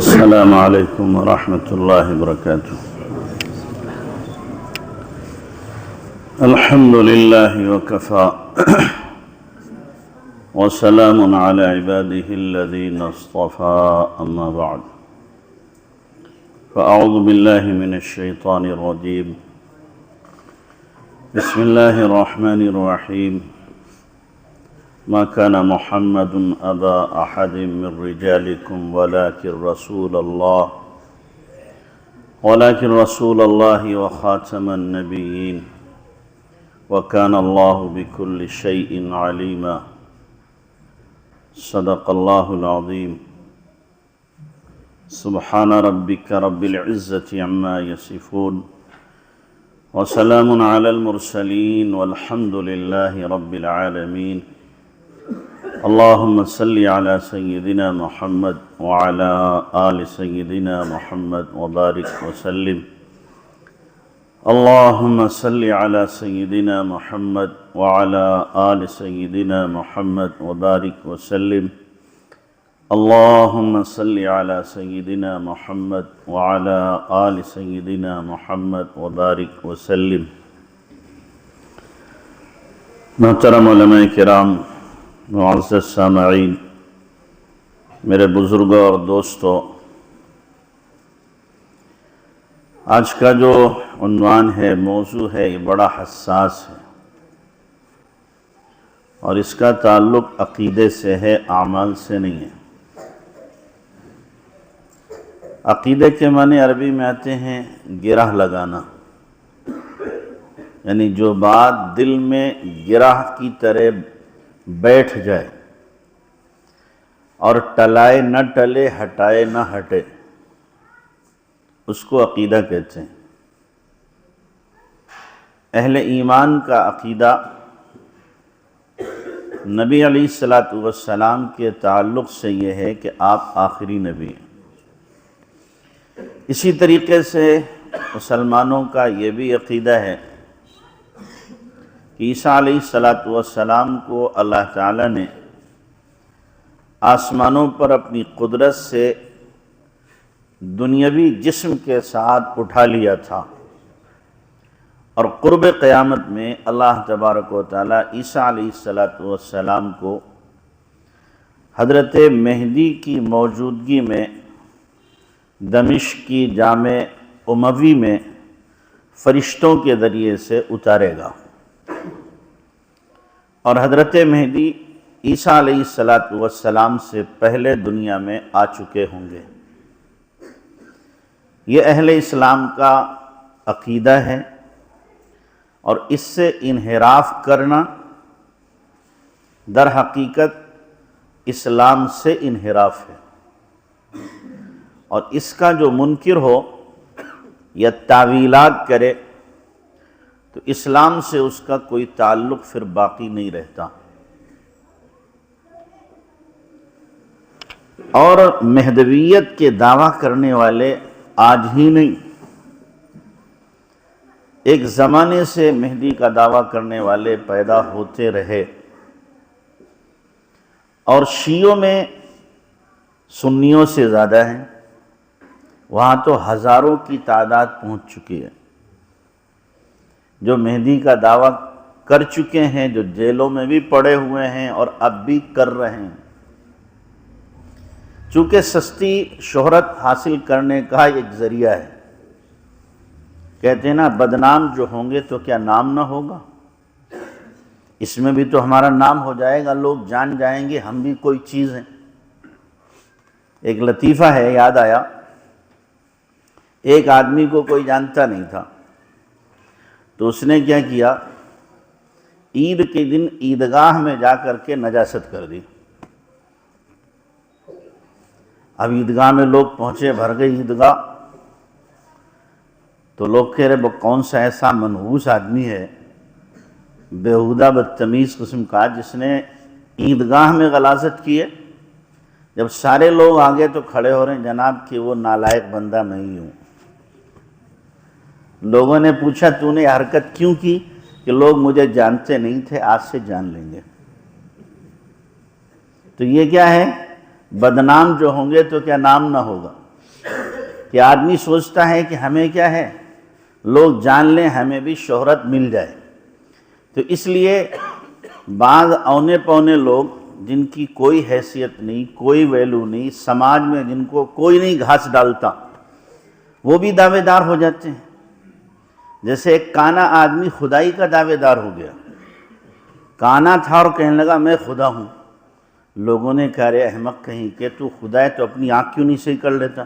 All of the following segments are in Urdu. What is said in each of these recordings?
السلام علیکم ورحمۃ اللہ وبرکاتہ۔ الحمد للہ وکفی وسلام علی عباده الذین اصطفی، اما بعد فاعوذ باللہ من الشیطان الرجیم، بسم اللہ الرحمن الرحیم۔ ما كان محمد أبا أحد من رجالكم ولكن رسول الله وخاتم النبيين وكان الله بكل شيء عليما۔ صدق الله العظيم۔ سبحان ربك رب العزة عما يصفون وسلام على المرسلين والحمد لله رب العالمين۔ اللهم صل على سيدنا محمد وعلى آل سيدنا محمد وبارك وسلم۔ اللهم صل على سيدنا محمد وعلى آل سيدنا محمد وبارك وسلم۔ اللهم صل على سيدنا محمد وعلى آل سيدنا محمد وبارك وسلم۔ محترم علماء کرام، معزز سامعین، میرے بزرگوں اور دوستوں، آج کا جو عنوان ہے، موضوع ہے، یہ بڑا حساس ہے اور اس کا تعلق عقیدے سے ہے، اعمال سے نہیں ہے۔ عقیدے کے معنی عربی میں آتے ہیں گرہ لگانا، یعنی جو بات دل میں گرہ کی طرح بیٹھ جائے اور ٹلائے نہ ٹلے، ہٹائے نہ ہٹے، اس کو عقیدہ کہتے ہیں۔ اہل ایمان کا عقیدہ نبی علیہ السلام کے تعلق سے یہ ہے کہ آپ آخری نبی ہیں۔ اسی طریقے سے مسلمانوں کا یہ بھی عقیدہ ہے کہ عیسیٰ علیہ السلام کو اللہ تعالیٰ نے آسمانوں پر اپنی قدرت سے دنیاوی جسم کے ساتھ اٹھا لیا تھا، اور قرب قیامت میں اللہ تبارک و تعالیٰ عیسیٰ علیہ السلام کو حضرت مہدی کی موجودگی میں دمشق کی جامع اموی میں فرشتوں کے ذریعے سے اتارے گا، اور حضرت مہدی عیسیٰ علیہ السلام سے پہلے دنیا میں آ چکے ہوں گے۔ یہ اہل اسلام کا عقیدہ ہے، اور اس سے انحراف کرنا در حقیقت اسلام سے انحراف ہے، اور اس کا جو منکر ہو یا تعویلات کرے تو اسلام سے اس کا کوئی تعلق پھر باقی نہیں رہتا۔ اور مہدویت کے دعویٰ کرنے والے آج ہی نہیں، ایک زمانے سے مہدی کا دعویٰ کرنے والے پیدا ہوتے رہے، اور شیعوں میں سنیوں سے زیادہ ہیں، وہاں تو ہزاروں کی تعداد پہنچ چکی ہے جو مہدی کا دعویٰ کر چکے ہیں، جو جیلوں میں بھی پڑے ہوئے ہیں اور اب بھی کر رہے ہیں۔ چونکہ سستی شہرت حاصل کرنے کا ایک ذریعہ ہے، کہتے ہیں نا، بدنام جو ہوں گے تو کیا نام نہ ہوگا؟ اس میں بھی تو ہمارا نام ہو جائے گا، لوگ جان جائیں گے ہم بھی کوئی چیز ہیں۔ ایک لطیفہ ہے، یاد آیا، ایک آدمی کو کوئی جانتا نہیں تھا، تو اس نے کیا کیا، عید کے دن عیدگاہ میں جا کر کے نجاست کر دی۔ اب عیدگاہ میں لوگ پہنچے، بھر گئی عیدگاہ، تو لوگ کہہ رہے وہ کون سا ایسا منحوس آدمی ہے، بیہودہ بدتمیز قسم کا، جس نے عیدگاہ میں غلاظت کی ہے۔ جب سارے لوگ آگے تو کھڑے ہو رہے ہیں، جناب کہ وہ نالائق بندہ میں ہی ہوں۔ لوگوں نے پوچھا تو نے حرکت کیوں کی؟ کہ لوگ مجھے جانتے نہیں تھے، آج سے جان لیں گے۔ تو یہ کیا ہے؟ بدنام جو ہوں گے تو کیا نام نہ ہوگا؟ کہ آدمی سوچتا ہے کہ ہمیں کیا ہے، لوگ جان لیں، ہمیں بھی شہرت مل جائے۔ تو اس لیے بعض اونے پونے لوگ جن کی کوئی حیثیت نہیں، کوئی ویلو نہیں، سماج میں جن کو کوئی نہیں گھاس ڈالتا، وہ بھی دعوے دار ہو جاتے ہیں۔ جیسے ایک کانا آدمی خدائی کا دعوے دار ہو گیا، کانا تھا اور کہنے لگا میں خدا ہوں۔ لوگوں نے کہا رے احمق کہیں کہ تو خدا ہے تو اپنی آنکھ کیوں نہیں صحیح کر لیتا؟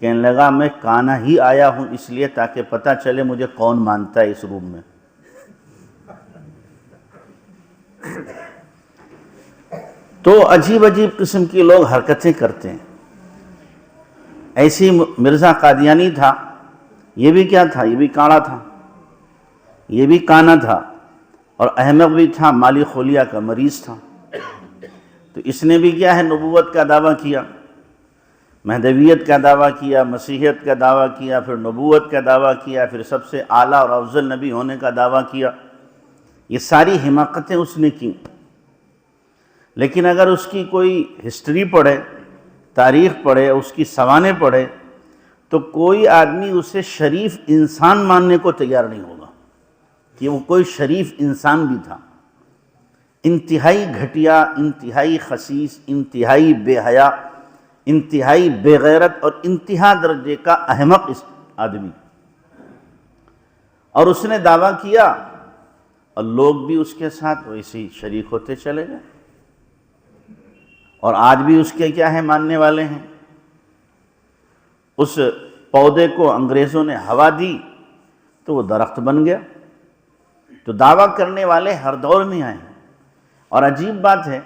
کہنے لگا میں کانا ہی آیا ہوں اس لیے تاکہ پتہ چلے مجھے کون مانتا ہے اس روم میں۔ تو عجیب عجیب قسم کی لوگ حرکتیں کرتے ہیں۔ ایسی مرزا قادیانی تھا، یہ بھی کیا تھا، یہ بھی کاڑا تھا، یہ بھی کانا تھا، اور احمق بھی تھا، مالی خولیا کا مریض تھا۔ تو اس نے بھی کیا ہے، نبوت کا دعویٰ کیا، مہدویت کا دعویٰ کیا، مسیحیت کا دعویٰ کیا، پھر نبوت کا دعویٰ کیا، پھر سب سے اعلیٰ اور افضل نبی ہونے کا دعویٰ کیا۔ یہ ساری حماقتیں اس نے کی۔ لیکن اگر اس کی کوئی ہسٹری پڑھے، تاریخ پڑھے، اس کی سوانح پڑھے، تو کوئی آدمی اسے شریف انسان ماننے کو تیار نہیں ہوگا کہ وہ کوئی شریف انسان بھی تھا۔ انتہائی گھٹیا، انتہائی خسیس، انتہائی بے حیا، انتہائی بے غیرت اور انتہا درجے کا احمق اس آدمی، اور اس نے دعویٰ کیا اور لوگ بھی اس کے ساتھ ویسے ہی شریک ہوتے چلے گئے، اور آج بھی اس کے کیا ہے، ماننے والے ہیں۔ اس پودے کو انگریزوں نے ہوا دی تو وہ درخت بن گیا۔ تو دعویٰ کرنے والے ہر دور میں آئے ہیں۔ اور عجیب بات ہے،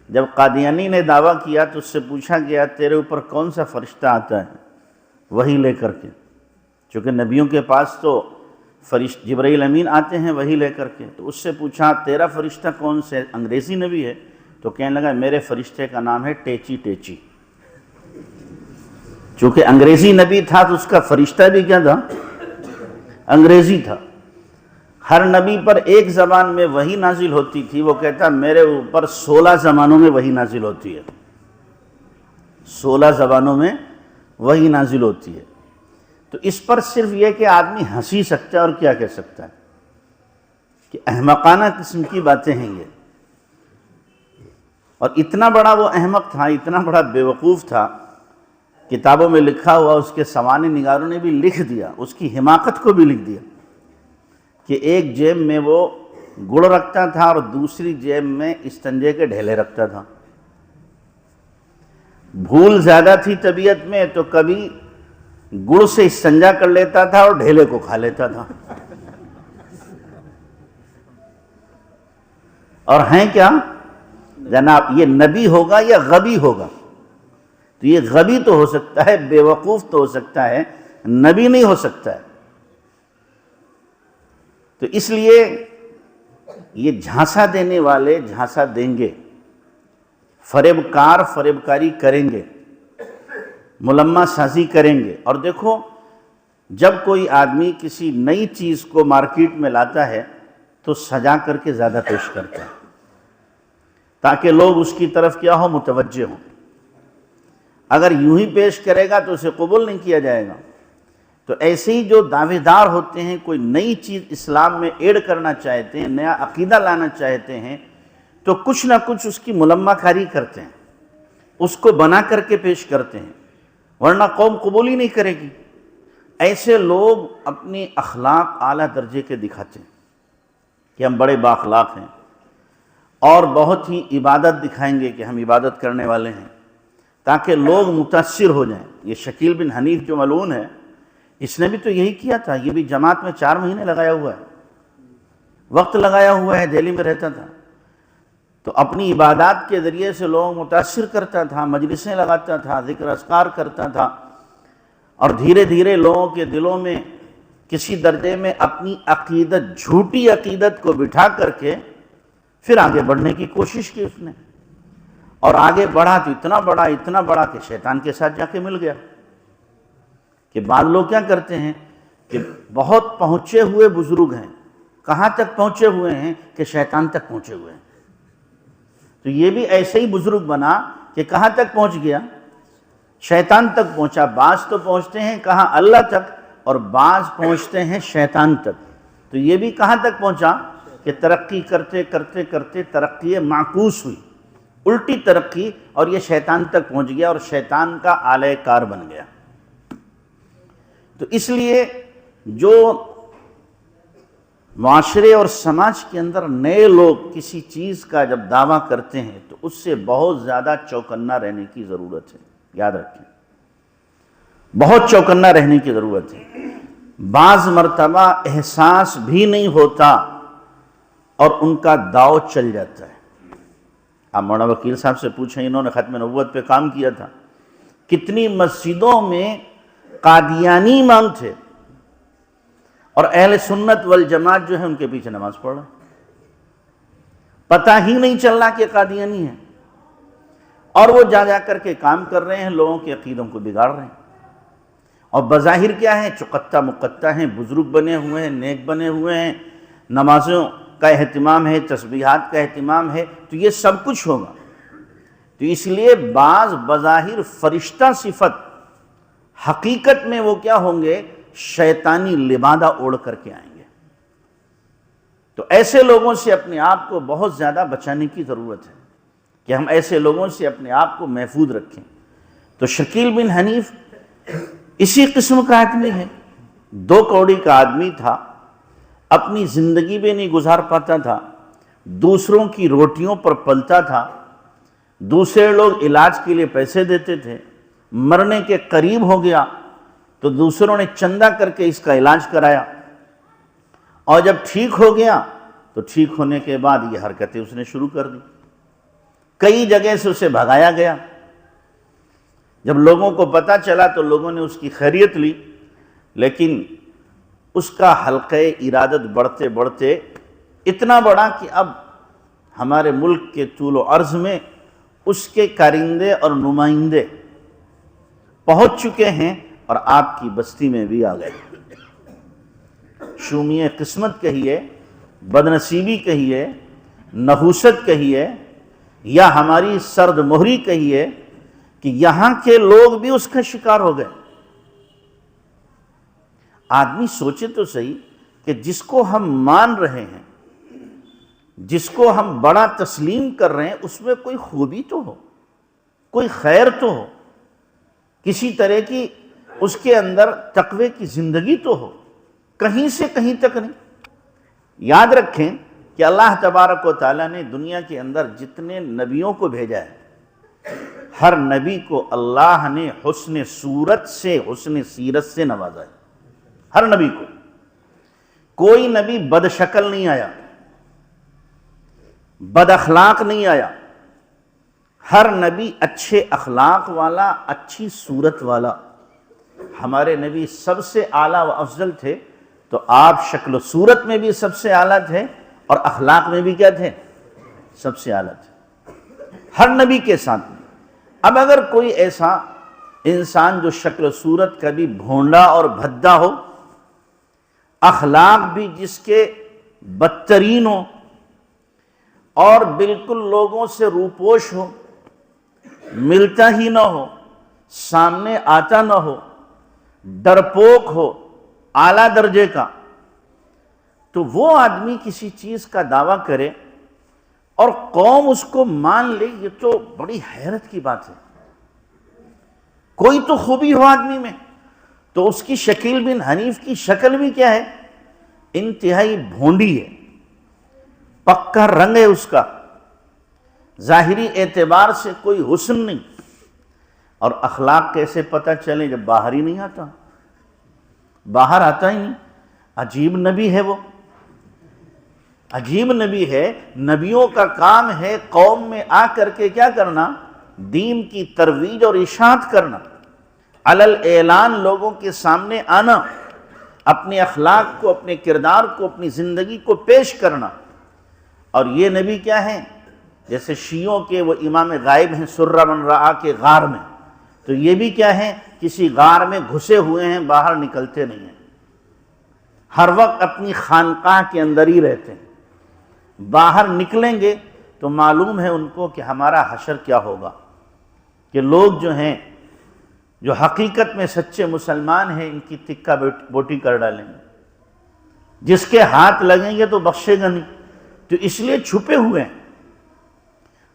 جب قادیانی نے دعویٰ کیا تو اس سے پوچھا گیا تیرے اوپر کون سا فرشتہ آتا ہے وحی لے کر کے، چونکہ نبیوں کے پاس تو جبرائیل امین آتے ہیں وحی لے کر کے۔ تو اس سے پوچھا تیرا فرشتہ کون سے، انگریزی نبی ہے؟ تو کہنے لگا میرے فرشتے کا نام ہے ٹیچی ٹیچی۔ چونکہ انگریزی نبی تھا تو اس کا فرشتہ بھی کیا تھا، انگریزی تھا۔ ہر نبی پر ایک زبان میں وحی نازل ہوتی تھی، وہ کہتا میرے اوپر 16 زبانوں میں وحی نازل ہوتی ہے، 16 زبانوں میں وحی نازل ہوتی ہے۔ تو اس پر صرف یہ کہ آدمی ہنسی سکتا ہے اور کیا کہہ سکتا ہے کہ احمقانہ قسم کی باتیں ہیں یہ۔ اور اتنا بڑا وہ احمق تھا، اتنا بڑا بیوقوف تھا، کتابوں میں لکھا ہوا، اس کے سوانح نگاروں نے بھی لکھ دیا، اس کی حماقت کو بھی لکھ دیا کہ ایک جیب میں وہ گڑ رکھتا تھا اور دوسری جیب میں استنجے کے ڈھیلے رکھتا تھا۔ بھول زیادہ تھی طبیعت میں تو کبھی گڑ سے استنجا کر لیتا تھا اور ڈھیلے کو کھا لیتا تھا۔ اور ہیں کیا جناب، یہ نبی ہوگا یا غبی ہوگا؟ تو یہ غبی تو ہو سکتا ہے، بے وقوف تو ہو سکتا ہے، نبی نہیں ہو سکتا ہے۔ تو اس لیے یہ جھانسا دینے والے جھانسا دیں گے، فریب کار فریب کاری کریں گے، ملمہ سازی کریں گے۔ اور دیکھو، جب کوئی آدمی کسی نئی چیز کو مارکیٹ میں لاتا ہے تو سجا کر کے زیادہ پیش کرتا ہے تاکہ لوگ اس کی طرف کیا ہو، متوجہ ہوں۔ اگر یوں ہی پیش کرے گا تو اسے قبول نہیں کیا جائے گا۔ تو ایسے ہی جو دعوے دار ہوتے ہیں، کوئی نئی چیز اسلام میں ایڈ کرنا چاہتے ہیں، نیا عقیدہ لانا چاہتے ہیں، تو کچھ نہ کچھ اس کی ملمہ کاری کرتے ہیں، اس کو بنا کر کے پیش کرتے ہیں، ورنہ قوم قبول ہی نہیں کرے گی۔ ایسے لوگ اپنی اخلاق اعلیٰ درجے کے دکھاتے ہیں کہ ہم بڑے بااخلاق ہیں، اور بہت ہی عبادت دکھائیں گے کہ ہم عبادت کرنے والے ہیں، تاکہ لوگ متاثر ہو جائیں۔ یہ شکیل بن حنیف جو ملعون ہے، اس نے بھی تو یہی کیا تھا، یہ بھی جماعت میں 4 مہینے لگایا ہوا ہے، وقت لگایا ہوا ہے، دہلی میں رہتا تھا، تو اپنی عبادات کے ذریعے سے لوگ متاثر کرتا تھا، مجلسیں لگاتا تھا، ذکر اذکار کرتا تھا، اور دھیرے دھیرے لوگوں کے دلوں میں کسی درجے میں اپنی عقیدت، جھوٹی عقیدت کو بٹھا کر کے پھر آگے بڑھنے کی کوشش کی اس نے، اور آگے بڑھا تو اتنا بڑا کہ شیطان کے ساتھ جا کے مل گیا۔ کہ بعض لوگ کیا کرتے ہیں کہ بہت پہنچے ہوئے بزرگ ہیں، کہاں تک پہنچے ہوئے ہیں کہ شیطان تک پہنچے ہوئے ہیں۔ تو یہ بھی ایسے ہی بزرگ بنا کہ کہاں تک پہنچ گیا، شیطان تک پہنچا۔ بعض تو پہنچتے ہیں کہاں؟ اللہ تک، اور بعض پہنچتے ہیں شیطان تک۔ تو یہ بھی کہاں تک پہنچا کہ ترقی کرتے کرتے کرتے ترقی معکوس ہوئی، الٹی ترقی، اور یہ شیطان تک پہنچ گیا اور شیطان کا آلہ کار بن گیا۔ تو اس لیے جو معاشرے اور سماج کے اندر نئے لوگ کسی چیز کا جب دعویٰ کرتے ہیں تو اس سے بہت زیادہ چوکنا رہنے کی ضرورت ہے، یاد رکھیں، بہت چوکنا رہنے کی ضرورت ہے۔ بعض مرتبہ احساس بھی نہیں ہوتا اور ان کا داؤ چل جاتا ہے۔ آپ مولانا وکیل صاحب سے پوچھیں، انہوں نے ختم نبوت پہ کام کیا تھا، کتنی مسجدوں میں قادیانی امام تھے اور اہل سنت والجماعت جو ہے ان کے پیچھے نماز پڑھ رہے، پتہ ہی نہیں چل رہا کہ قادیانی ہے، اور وہ جا کر کے کام کر رہے ہیں، لوگوں کے عقیدوں کو بگاڑ رہے ہیں، اور بظاہر کیا ہے؟ چقتا مقتا ہیں، بزرگ بنے ہوئے ہیں، نیک بنے ہوئے ہیں، نمازوں کا اہتمام ہے، تسبیحات کا اہتمام ہے، تو یہ سب کچھ ہوگا۔ تو اس لیے بعض بظاہر فرشتہ صفت، حقیقت میں وہ کیا ہوں گے؟ شیطانی لبادہ اوڑھ کر کے آئیں گے۔ تو ایسے لوگوں سے اپنے آپ کو بہت زیادہ بچانے کی ضرورت ہے کہ ہم ایسے لوگوں سے اپنے آپ کو محفوظ رکھیں۔ تو شکیل بن حنیف اسی قسم کا آدمی ہے، 2 کوڑی کا آدمی تھا، اپنی زندگی بھی نہیں گزار پاتا تھا، دوسروں کی روٹیوں پر پلتا تھا، دوسرے لوگ علاج کے لیے پیسے دیتے تھے، مرنے کے قریب ہو گیا تو دوسروں نے چندہ کر کے اس کا علاج کرایا، اور جب ٹھیک ہو گیا تو ٹھیک ہونے کے بعد یہ حرکتیں اس نے شروع کر دی، کئی جگہ سے اسے بھگایا گیا۔ جب لوگوں کو پتہ چلا تو لوگوں نے اس کی خیریت لی، لیکن اس کا حلقہ ارادت بڑھتے بڑھتے اتنا بڑا کہ اب ہمارے ملک کے طول و عرض میں اس کے کارندے اور نمائندے پہنچ چکے ہیں اور آپ کی بستی میں بھی آ گئے۔ شومی قسمت کہیے، بدنصیبی کہیے، نحوست کہیے، یا ہماری سرد مہری کہیے، کہ یہاں کے لوگ بھی اس کا شکار ہو گئے۔ آدمی سوچے تو صحیح کہ جس کو ہم مان رہے ہیں، جس کو ہم بڑا تسلیم کر رہے ہیں، اس میں کوئی خوبی تو ہو، کوئی خیر تو ہو، کسی طرح کی اس کے اندر تقوی کی زندگی تو ہو، کہیں سے کہیں تک نہیں۔ یاد رکھیں کہ اللہ تبارک و تعالیٰ نے دنیا کے اندر جتنے نبیوں کو بھیجا ہے، ہر نبی کو اللہ نے حسن صورت سے، حسن سیرت سے نوازا ہے، ہر نبی کو۔ کوئی نبی بد شکل نہیں آیا، بد اخلاق نہیں آیا، ہر نبی اچھے اخلاق والا، اچھی صورت والا۔ ہمارے نبی سب سے اعلیٰ و افضل تھے، تو آپ شکل و صورت میں بھی سب سے اعلیٰ تھے اور اخلاق میں بھی کیا تھے؟ سب سے اعلیٰ تھے، ہر نبی کے ساتھ۔ اب اگر کوئی ایسا انسان جو شکل و صورت کا بھی بھونڈا اور بھدا ہو، اخلاق بھی جس کے بدترین ہو، اور بالکل لوگوں سے روپوش ہو، ملتا ہی نہ ہو، سامنے آتا نہ ہو، ڈرپوک ہو اعلیٰ درجے کا، تو وہ آدمی کسی چیز کا دعویٰ کرے اور قوم اس کو مان لے، یہ تو بڑی حیرت کی بات ہے۔ کوئی تو خوبی ہو آدمی میں، تو اس کی شکیل بن حنیف کی شکل بھی کیا ہے؟ انتہائی بھونڈی ہے، پکا رنگ ہے اس کا، ظاہری اعتبار سے کوئی حسن نہیں۔ اور اخلاق کیسے پتہ چلے جب باہر ہی نہیں آتا؟ باہر آتا ہی نہیں۔ عجیب نبی ہے وہ، عجیب نبی ہے۔ نبیوں کا کام ہے قوم میں آ کر کے کیا کرنا؟ دین کی ترویج اور اشاعت کرنا، علل اعلان لوگوں کے سامنے آنا، اپنے اخلاق کو، اپنے کردار کو، اپنی زندگی کو پیش کرنا۔ اور یہ نبی کیا ہیں؟ جیسے شیعوں کے وہ امام غائب ہیں سرہ من رعا کے غار میں، تو یہ بھی کیا ہیں؟ کسی غار میں گھسے ہوئے ہیں، باہر نکلتے نہیں ہیں، ہر وقت اپنی خانقاہ کے اندر ہی رہتے ہیں۔ باہر نکلیں گے تو معلوم ہے ان کو کہ ہمارا حشر کیا ہوگا، کہ لوگ جو ہیں جو حقیقت میں سچے مسلمان ہیں ان کی تکہ بوٹی کر ڈالیں گے، جس کے ہاتھ لگیں گے تو بخشے گا نہیں، تو اس لیے چھپے ہوئے ہیں۔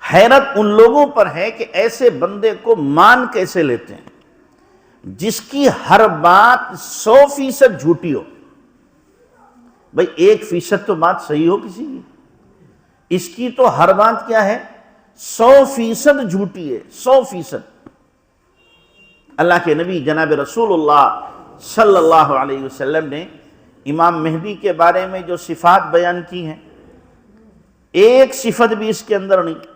حیرت ان لوگوں پر ہے کہ ایسے بندے کو مان کیسے لیتے ہیں جس کی ہر بات 100% جھوٹی ہو۔ بھئی 1% تو بات صحیح ہو کسی کی، اس کی تو ہر بات کیا ہے، 100% جھوٹی ہے، 100%۔ اللہ کے نبی جناب رسول اللہ صلی اللہ علیہ وسلم نے امام مہدی کے بارے میں جو صفات بیان کی ہیں، ایک صفت بھی اس کے اندر نہیں۔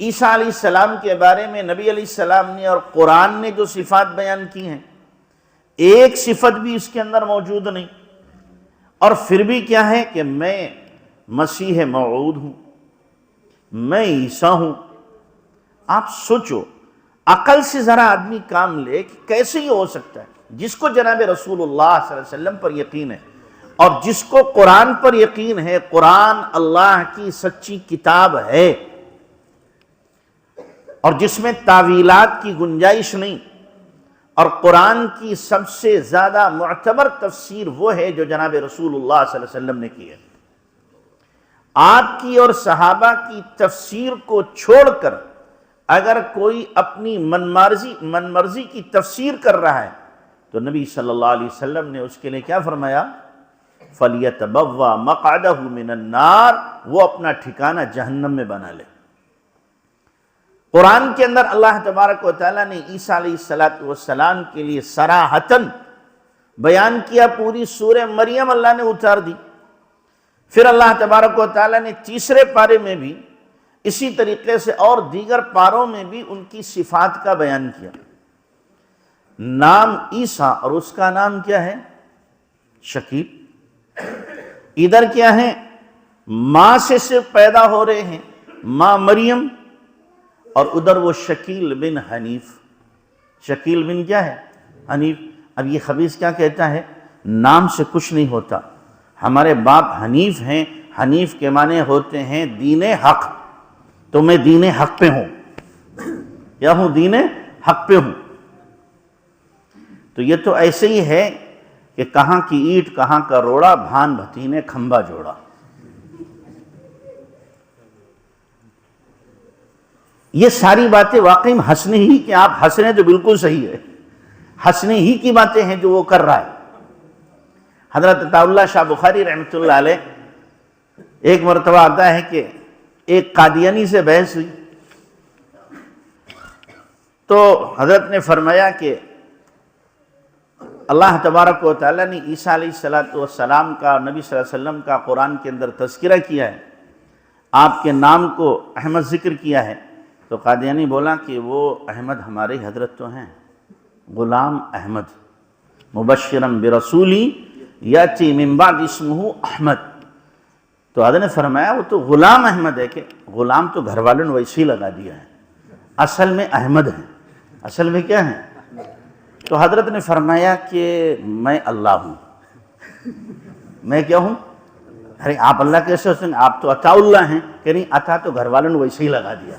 عیسیٰ علیہ السلام کے بارے میں نبی علیہ السلام نے اور قرآن نے جو صفات بیان کی ہیں، ایک صفت بھی اس کے اندر موجود نہیں، اور پھر بھی کیا ہے کہ میں مسیح موعود ہوں، میں عیسیٰ ہوں۔ آپ سوچو، عقل سے ذرا آدمی کام لے کہ کیسے یہ ہو سکتا ہے، جس کو جناب رسول اللہ صلی اللہ علیہ وسلم پر یقین ہے اور جس کو قرآن پر یقین ہے، قرآن اللہ کی سچی کتاب ہے اور جس میں تعویلات کی گنجائش نہیں، اور قرآن کی سب سے زیادہ معتبر تفسیر وہ ہے جو جناب رسول اللہ صلی اللہ علیہ وسلم نے کی ہے۔ آپ کی اور صحابہ کی تفسیر کو چھوڑ کر اگر کوئی اپنی من مرضی کی تفسیر کر رہا ہے تو نبی صلی اللہ علیہ وسلم نے اس کے لیے کیا فرمایا، فَلْيَتَبَوَّأْ مَقْعَدَهُ مِنَ النَّارِ، وہ اپنا ٹھکانہ جہنم میں بنا لے۔ قرآن کے اندر اللہ تبارک و تعالیٰ نے عیسیٰ علیہ السلام کے لیے صراحتاً بیان کیا، پوری سورہ مریم اللہ نے اتار دی۔ پھر اللہ تبارک و تعالیٰ نے تیسرے پارے میں بھی اسی طریقے سے اور دیگر پاروں میں بھی ان کی صفات کا بیان کیا۔ نام عیسیٰ اور اس کا نام کیا ہے، شکیل۔ ادھر کیا ہے، ماں سے صرف پیدا ہو رہے ہیں، ماں مریم، اور ادھر وہ شکیل بن حنیف۔ شکیل بن کیا ہے، حنیف۔ اب یہ خبیث کیا کہتا ہے، نام سے کچھ نہیں ہوتا، ہمارے باپ حنیف ہیں، حنیف کے معنی ہوتے ہیں دین حق، تو میں دین حق پہ ہوں، کیا ہوں، دین حق پہ ہوں۔ تو یہ تو ایسے ہی ہے کہ کہاں کی اینٹ کہاں کا روڑا، بھان بھتی نے کھمبا جوڑا۔ یہ ساری باتیں واقعی ہنسنے ہی کہ آپ ہنس رہے ہیں تو بالکل صحیح ہے، ہنسنے ہی کی باتیں ہیں جو وہ کر رہا ہے۔ حضرت عطا اللہ شاہ بخاری رحمۃ اللہ علیہ ایک مرتبہ آتا ہے کہ ایک قادیانی سے بحث ہوئی، تو حضرت نے فرمایا کہ اللہ تبارک و تعالیٰ نے عیسیٰ علیہ السلام کا، نبی صلی اللہ علیہ وسلم کا قرآن کے اندر تذکرہ کیا ہے، آپ کے نام کو احمد ذکر کیا ہے۔ تو قادیانی بولا کہ وہ احمد ہمارے حضرت تو ہیں، غلام احمد، مبشرم برسولی یاتی من بعد اسمہ احمد۔ تو حضرت نے فرمایا وہ تو غلام احمد ہے، کہ غلام تو گھر والوں نے ویسے ہی لگا دیا ہے، اصل میں احمد ہے، اصل میں کیا ہے۔ تو حضرت نے فرمایا کہ میں اللہ ہوں، میں کیا ہوں، ارے آپ اللہ کیسے ہو سکتے ہیں، آپ تو عطا اللہ ہیں، کہ نہیں، عطا تو گھر والوں نے ویسے ہی لگا دیا،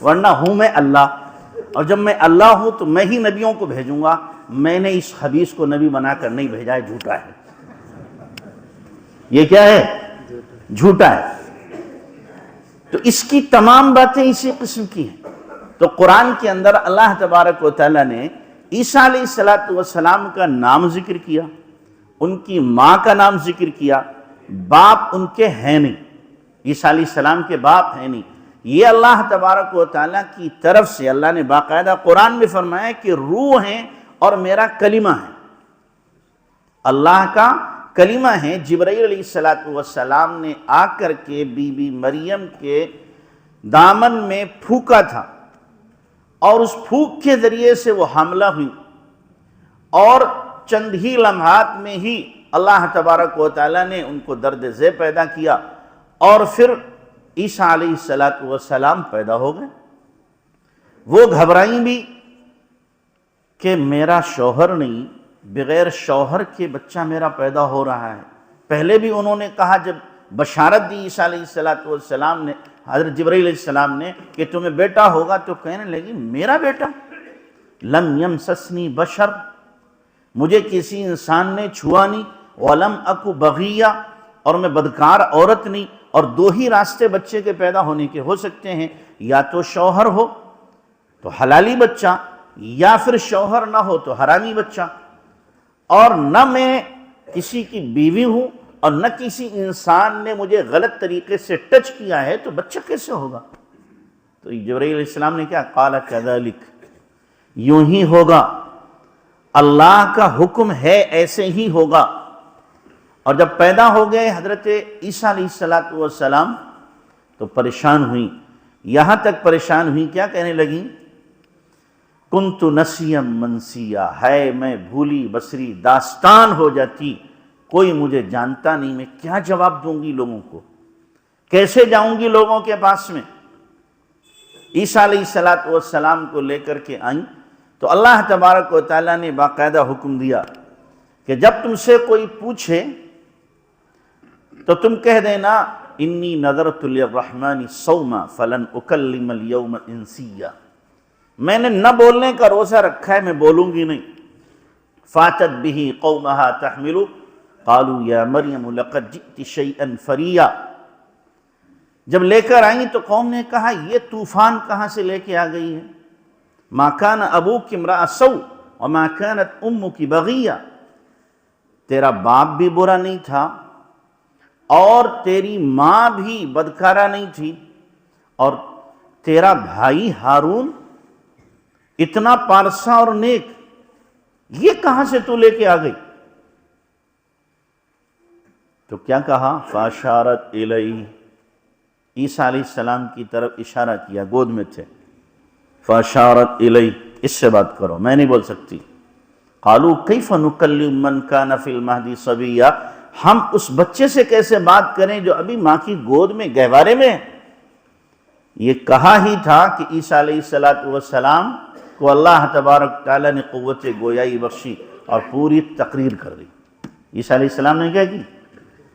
ورنہ ہوں میں اللہ، اور جب میں اللہ ہوں تو میں ہی نبیوں کو بھیجوں گا، میں نے اس خبیث کو نبی بنا کر نہیں بھیجا ہے، جھوٹا ہے، یہ کیا ہے، جھوٹا ہے۔ تو اس کی تمام باتیں اسی قسم کی ہیں۔ تو قرآن کے اندر اللہ تبارک و تعالیٰ نے عیسیٰ علیہ السلام کا نام ذکر کیا، ان کی ماں کا نام ذکر کیا، باپ ان کے ہیں نہیں، عیسیٰ علیہ السلام کے باپ ہیں نہیں۔ یہ اللہ تبارک و تعالیٰ کی طرف سے اللہ نے باقاعدہ قرآن میں فرمایا کہ روح ہیں اور میرا کلمہ ہے، اللہ کا کلمہ ہے۔ جبرائیل علیہ السلام نے آ کر کے بی بی مریم کے دامن میں پھونکا تھا، اور اس پھونک کے ذریعے سے وہ حاملہ ہوئی، اور چند ہی لمحات میں ہی اللہ تبارک و تعالیٰ نے ان کو درد ذی پیدا کیا، اور پھر عیسیٰ علیہ السلام پیدا ہو گئے۔ وہ گھبرائیں بھی کہ میرا شوہر نہیں، بغیر شوہر کے بچہ میرا پیدا ہو رہا ہے۔ پہلے بھی انہوں نے کہا، جب بشارت دی عیسیٰ علیہ السلام نے، حضرت جبرائیل علیہ السلام نے، کہ تمہیں بیٹا ہوگا، تو کہنے لگی میرا بیٹا، لم یمسسنی بشر، مجھے کسی انسان نے چھوا نہیں، ولم اکو بغیہ، اور میں بدکار عورت نہیں۔ اور دو ہی راستے بچے کے پیدا ہونے کے ہو سکتے ہیں، یا تو شوہر ہو تو حلالی بچہ، یا پھر شوہر نہ ہو تو حرامی بچہ۔ اور نہ میں کسی کی بیوی ہوں اور نہ کسی انسان نے مجھے غلط طریقے سے ٹچ کیا ہے، تو بچہ کیسے ہوگا؟ تو جبرائیل علیہ السلام نے کیا قال کذالک، یوں ہی ہوگا، اللہ کا حکم ہے ایسے ہی ہوگا۔ اور جب پیدا ہو گئے حضرت عیسیٰ علیہ السلام تو پریشان ہوئیں، یہاں تک پریشان ہوئیں کیا کہنے لگیں؟ کنت نسیا منسیا، ہے میں بھولی بسری داستان ہو جاتی، کوئی مجھے جانتا نہیں، میں کیا جواب دوں گی لوگوں کو، کیسے جاؤں گی لوگوں کے پاس میں؟ عیسیٰ علیہ السلام کو لے کر کے آئیں تو اللہ تبارک و تعالیٰ نے باقاعدہ حکم دیا کہ جب تم سے کوئی پوچھے تو تم کہہ دینا انی نذرت للرحمن صوما فلن اکلم اليوم انسیا، میں نے نہ بولنے کا روزہ رکھا ہے، میں بولوں گی نہیں۔ فاتت به قومها تحمل قالوا یا مریم لقد جئت شیئا فریا، جب لے کر آئیں تو قوم نے کہا یہ طوفان کہاں سے لے کے آ گئی ہے؟ ما کان ابوک امرأ سوء وما کانت امک بغیہ، تیرا باپ بھی برا نہیں تھا اور تیری ماں بھی بدکارہ نہیں تھی، اور تیرا بھائی ہارون اتنا پارسا اور نیک، یہ کہاں سے تو لے کے آ گئی؟ تو کیا کہا؟ فاشارت الیہ، عیسیٰ علیہ السلام کی طرف اشارہ کیا، گود میں تھے، فاشارت الیہ، اس سے بات کرو، میں نہیں بول سکتی۔ قالوا کیف نکلم من کان فی المہدی صبیا، ہم اس بچے سے کیسے بات کریں جو ابھی ماں کی گود میں گہوارے میں ہے؟ یہ کہا ہی تھا کہ عیسیٰ علیہ السلام کو اللہ تبارک تعالیٰ نے قوت گویائی بخشی اور پوری تقریر کر دی۔ عیسیٰ علیہ السلام نے کیا کی؟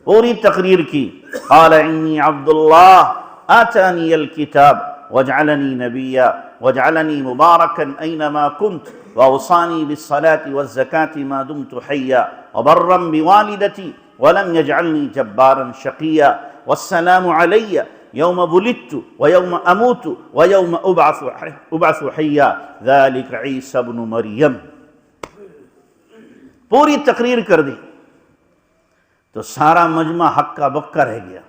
پوری تقریر کی۔ قال انی عبد اللہ آتانی الکتاب وجعلنی نبیا وجعلنی مبارکا اینما کنت واوصانی بالصلاة والزکاة ما دمت حیا وبرا بوالدتی ولم يجعلنی جبارا شقیا والسلام علی یوم ولدت ویوم اموت ویوم ابعث حیا ذلک عیسی بن مریم۔ پوری تقریر کر دی تو سارا مجمع حق کا بکا رہ گیا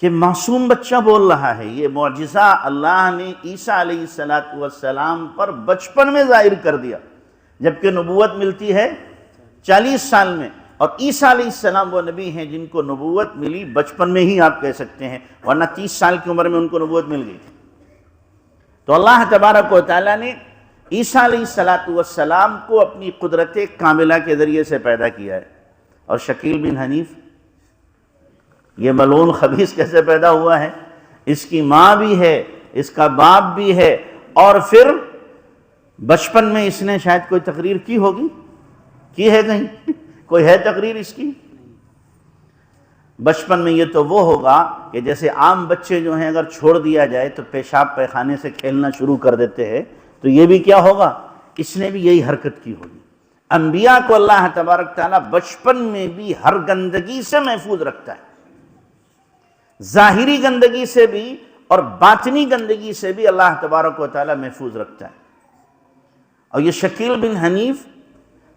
کہ معصوم بچہ بول رہا ہے۔ یہ معجزہ اللہ نے عیسیٰ علیہ السلام پر بچپن میں ظاہر کر دیا، جبکہ نبوت ملتی ہے 40 سال میں، اور عیسیٰ علیہ السلام وہ نبی ہیں جن کو نبوت ملی بچپن میں ہی، آپ کہہ سکتے ہیں، ورنہ 30 سال کی عمر میں ان کو نبوت مل گئی تھی۔ تو اللہ تبارک و تعالیٰ نے عیسیٰ علیہ السلام کو اپنی قدرت کاملہ کے ذریعے سے پیدا کیا ہے۔ اور شکیل بن حنیف، یہ ملعون خبیث کیسے پیدا ہوا ہے؟ اس کی ماں بھی ہے، اس کا باپ بھی ہے، اور پھر بچپن میں اس نے شاید کوئی تقریر کی ہوگی، کی ہے کہیں؟ کوئی ہے تقریر اس کی؟ بچپن میں یہ تو وہ ہوگا کہ جیسے عام بچے جو ہیں اگر چھوڑ دیا جائے تو پیشاب پیخانے سے کھیلنا شروع کر دیتے ہیں، تو یہ بھی کیا ہوگا؟ اس نے بھی یہی حرکت کی ہوگی۔ انبیاء کو اللہ تبارک تعالیٰ بچپن میں بھی ہر گندگی سے محفوظ رکھتا ہے، ظاہری گندگی سے بھی اور باطنی گندگی سے بھی اللہ تبارک و تعالیٰ محفوظ رکھتا ہے۔ اور یہ شکیل بن حنیف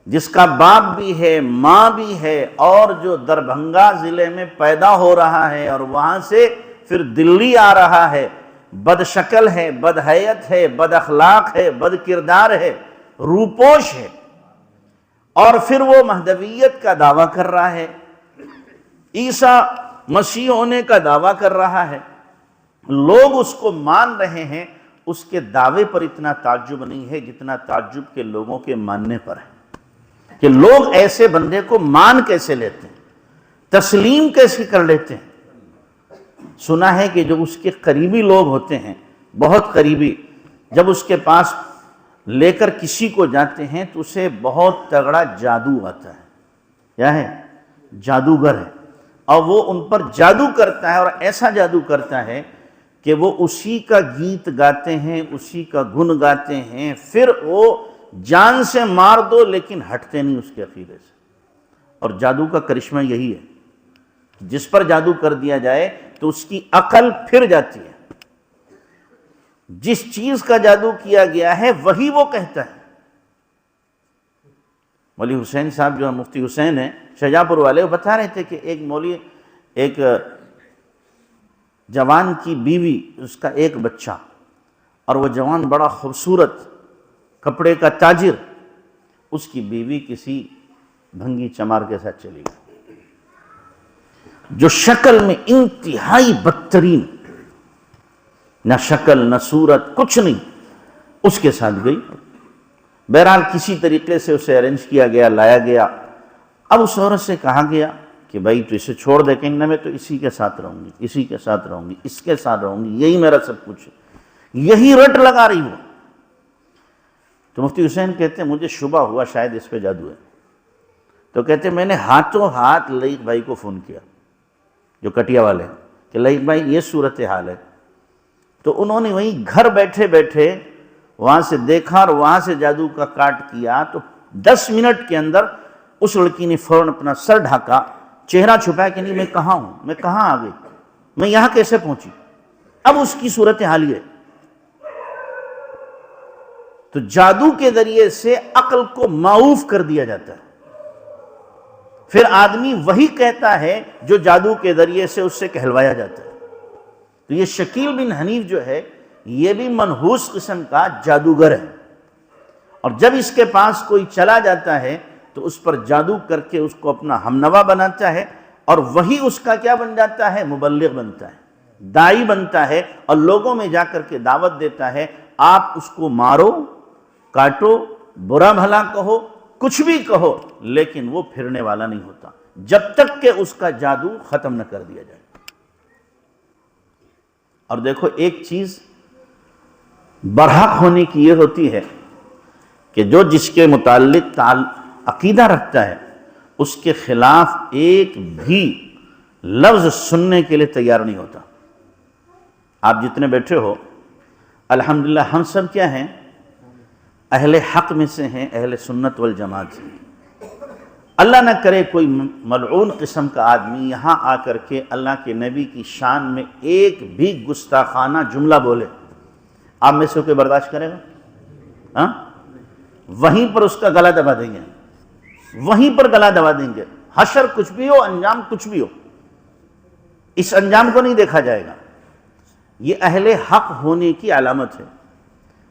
جس کا باپ بھی ہے، ماں بھی ہے، اور جو دربھنگا ضلع میں پیدا ہو رہا ہے اور وہاں سے پھر دلی آ رہا ہے، بد شکل ہے، بد حیت ہے، بد اخلاق ہے، بد کردار ہے، روپوش ہے، اور پھر وہ مہدویت کا دعویٰ کر رہا ہے، عیسیٰ مسیح ہونے کا دعویٰ کر رہا ہے، لوگ اس کو مان رہے ہیں۔ اس کے دعوے پر اتنا تعجب نہیں ہے جتنا تعجب کے لوگوں کے ماننے پر ہے، کہ لوگ ایسے بندے کو مان کیسے لیتے ہیں، تسلیم کیسے کر لیتے ہیں۔ سنا ہے کہ جو اس کے قریبی لوگ ہوتے ہیں، بہت قریبی، جب اس کے پاس لے کر کسی کو جاتے ہیں تو اسے بہت تگڑا جادو آتا ہے، کیا ہے؟ جادوگر ہے، اور وہ ان پر جادو کرتا ہے، اور ایسا جادو کرتا ہے کہ وہ اسی کا گیت گاتے ہیں، اسی کا گن گاتے ہیں، پھر وہ جان سے مار دو لیکن ہٹتے نہیں اس کے عقیدے سے۔ اور جادو کا کرشمہ یہی ہے، جس پر جادو کر دیا جائے تو اس کی عقل پھر جاتی ہے، جس چیز کا جادو کیا گیا ہے وہی وہ کہتا ہے۔ مولوی حسین صاحب جو مفتی حسین ہیں شہجہاں پور والے، وہ بتا رہے تھے کہ ایک مولوی، ایک جوان کی بیوی، اس کا ایک بچہ، اور وہ جوان بڑا خوبصورت کپڑے کا تاجر، اس کی بیوی کسی بھنگی چمار کے ساتھ چلی گئی جو شکل میں انتہائی بدترین، نہ شکل نہ صورت کچھ نہیں، اس کے ساتھ گئی۔ بہرحال کسی طریقے سے اسے ارینج کیا گیا، لایا گیا۔ اب اس عورت سے کہا گیا کہ بھائی تو اسے چھوڑ دے، کہ میں تو اسی کے ساتھ رہوں گی، اسی کے ساتھ رہوں گی، اس کے ساتھ رہوں گی، یہی میرا سب کچھ ہے، یہی رٹ لگا رہی ہوں۔ تو مفتی حسین کہتے ہیں مجھے شبہ ہوا شاید اس پہ جادو ہے، تو کہتے ہیں میں نے ہاتھوں ہاتھ لئیق بھائی کو فون کیا، جو کٹیا والے ہیں، کہ لئیق بھائی یہ صورتحال ہے۔ تو انہوں نے وہیں گھر بیٹھے بیٹھے وہاں سے دیکھا اور وہاں سے جادو کا کاٹ کیا، تو 10 منٹ کے اندر اس لڑکی نے فوراً اپنا سر ڈھاکا، چہرہ چھپایا کہ نہیں میں کہاں ہوں، میں کہاں آ گئی، میں یہاں کیسے پہنچی۔ اب اس کی صورتحال ہے۔ تو جادو کے ذریعے سے عقل کو معوف کر دیا جاتا ہے، پھر آدمی وہی کہتا ہے جو جادو کے ذریعے سے اس سے کہلوایا جاتا ہے۔ تو یہ شکیل بن حنیف جو ہے یہ بھی منحوس قسم کا جادوگر ہے، اور جب اس کے پاس کوئی چلا جاتا ہے تو اس پر جادو کر کے اس کو اپنا ہمنوا بناتا ہے، اور وہی اس کا کیا بن جاتا ہے، مبلغ بنتا ہے، داعی بنتا ہے، اور لوگوں میں جا کر کے دعوت دیتا ہے آپ اس کو مارو، کاٹو، برا بھلا کہو، کچھ بھی کہو، لیکن وہ پھرنے والا نہیں ہوتا جب تک کہ اس کا جادو ختم نہ کر دیا جائے۔ اور دیکھو ایک چیز برحق ہونے کی یہ ہوتی ہے کہ جو جس کے متعلق عقیدہ رکھتا ہے اس کے خلاف ایک بھی لفظ سننے کے لیے تیار نہیں ہوتا۔ آپ جتنے بیٹھے ہو الحمدللہ ہم سب کیا ہیں، اہل حق میں سے ہیں، اہل سنت والجماعت ہیں۔ اللہ نہ کرے کوئی ملعون قسم کا آدمی یہاں آ کر کے اللہ کے نبی کی شان میں ایک بھی گستاخانہ جملہ بولے، آپ میں سے کوئی برداشت کرے گا؟ ہاں، وہیں پر اس کا گلا دبا دیں گے، وہیں پر گلا دبا دیں گے، حشر کچھ بھی ہو، انجام کچھ بھی ہو، اس انجام کو نہیں دیکھا جائے گا۔ یہ اہل حق ہونے کی علامت ہے۔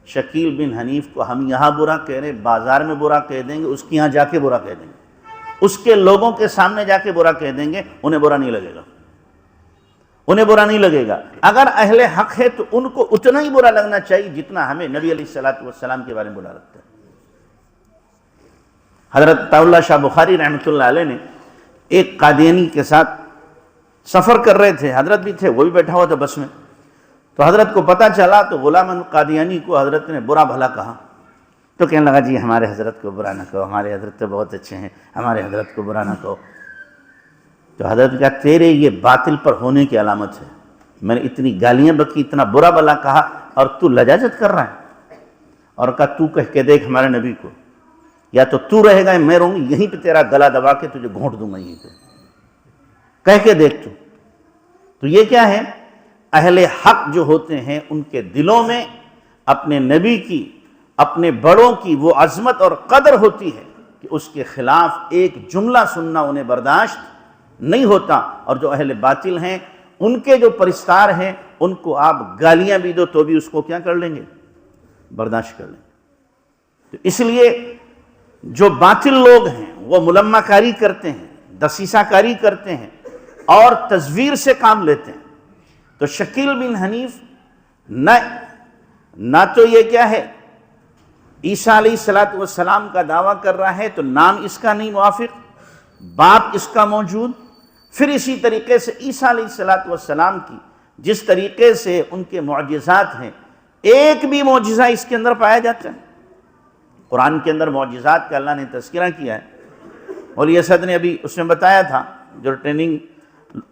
شکیل بن حنیف کو ہم یہاں برا کہہ رہے، بازار میں برا کہہ دیں گے، اس کے یہاں جا کے برا کہہ دیں گے، اس کے لوگوں کے سامنے جا کے برا کہہ دیں گے، انہیں برا نہیں لگے گا، انہیں برا نہیں لگے گا۔ اگر اہل حق ہے تو ان کو اتنا ہی برا لگنا چاہیے جتنا ہمیں نبی علیہ السلام کے بارے میں برا لگتا ہے۔ حضرت عطا اللہ شاہ بخاری رحمۃ اللہ علیہ نے ایک قادیانی کے ساتھ سفر کر رہے تھے، حضرت بھی تھے، وہ بھی بیٹھا ہوا تھا بس میں، تو حضرت کو پتہ چلا تو غلام قادیانی کو حضرت نے برا بھلا کہا، تو کہنے لگا جی ہمارے حضرت کو برا نہ کہو، ہمارے حضرت تو بہت اچھے ہیں، ہمارے حضرت کو برا نہ کہو۔ تو حضرت نے کہا تیرے یہ باطل پر ہونے کی علامت ہے، میں نے اتنی گالیاں بکی، اتنا برا بھلا کہا، اور تو لجاجت کر رہا ہے۔ اور کہا تو کہہ کے دیکھ ہمارے نبی کو، یا تو رہے گا میں رہوں گی، یہیں پہ تیرا گلا دبا کے تجھے گھونٹ دوں گا، یہیں پہ کہہ کے دیکھ تو یہ کیا ہے، اہل حق جو ہوتے ہیں ان کے دلوں میں اپنے نبی کی، اپنے بڑوں کی وہ عظمت اور قدر ہوتی ہے کہ اس کے خلاف ایک جملہ سننا انہیں برداشت نہیں ہوتا، اور جو اہل باطل ہیں ان کے جو پرستار ہیں ان کو آپ گالیاں بھی دو تو بھی اس کو کیا کر لیں گے، برداشت کر لیں گے۔ تو اس لیے جو باطل لوگ ہیں وہ ملمہ کاری کرتے ہیں، دسیسہ کاری کرتے ہیں اور تزویر سے کام لیتے ہیں۔ تو شکیل بن حنیف نہ تو یہ کیا ہے عیسیٰ علیہ السلام کا دعویٰ کر رہا ہے، تو نام اس کا نہیں موافق، باپ اس کا موجود، پھر اسی طریقے سے عیسیٰ علیہ السلام کی جس طریقے سے ان کے معجزات ہیں، ایک بھی معجزہ اس کے اندر پایا جاتا ہے۔ قرآن کے اندر معجزات کا اللہ نے تذکرہ کیا ہے، مولوی اسد نے ابھی اس میں بتایا تھا جو ٹریننگ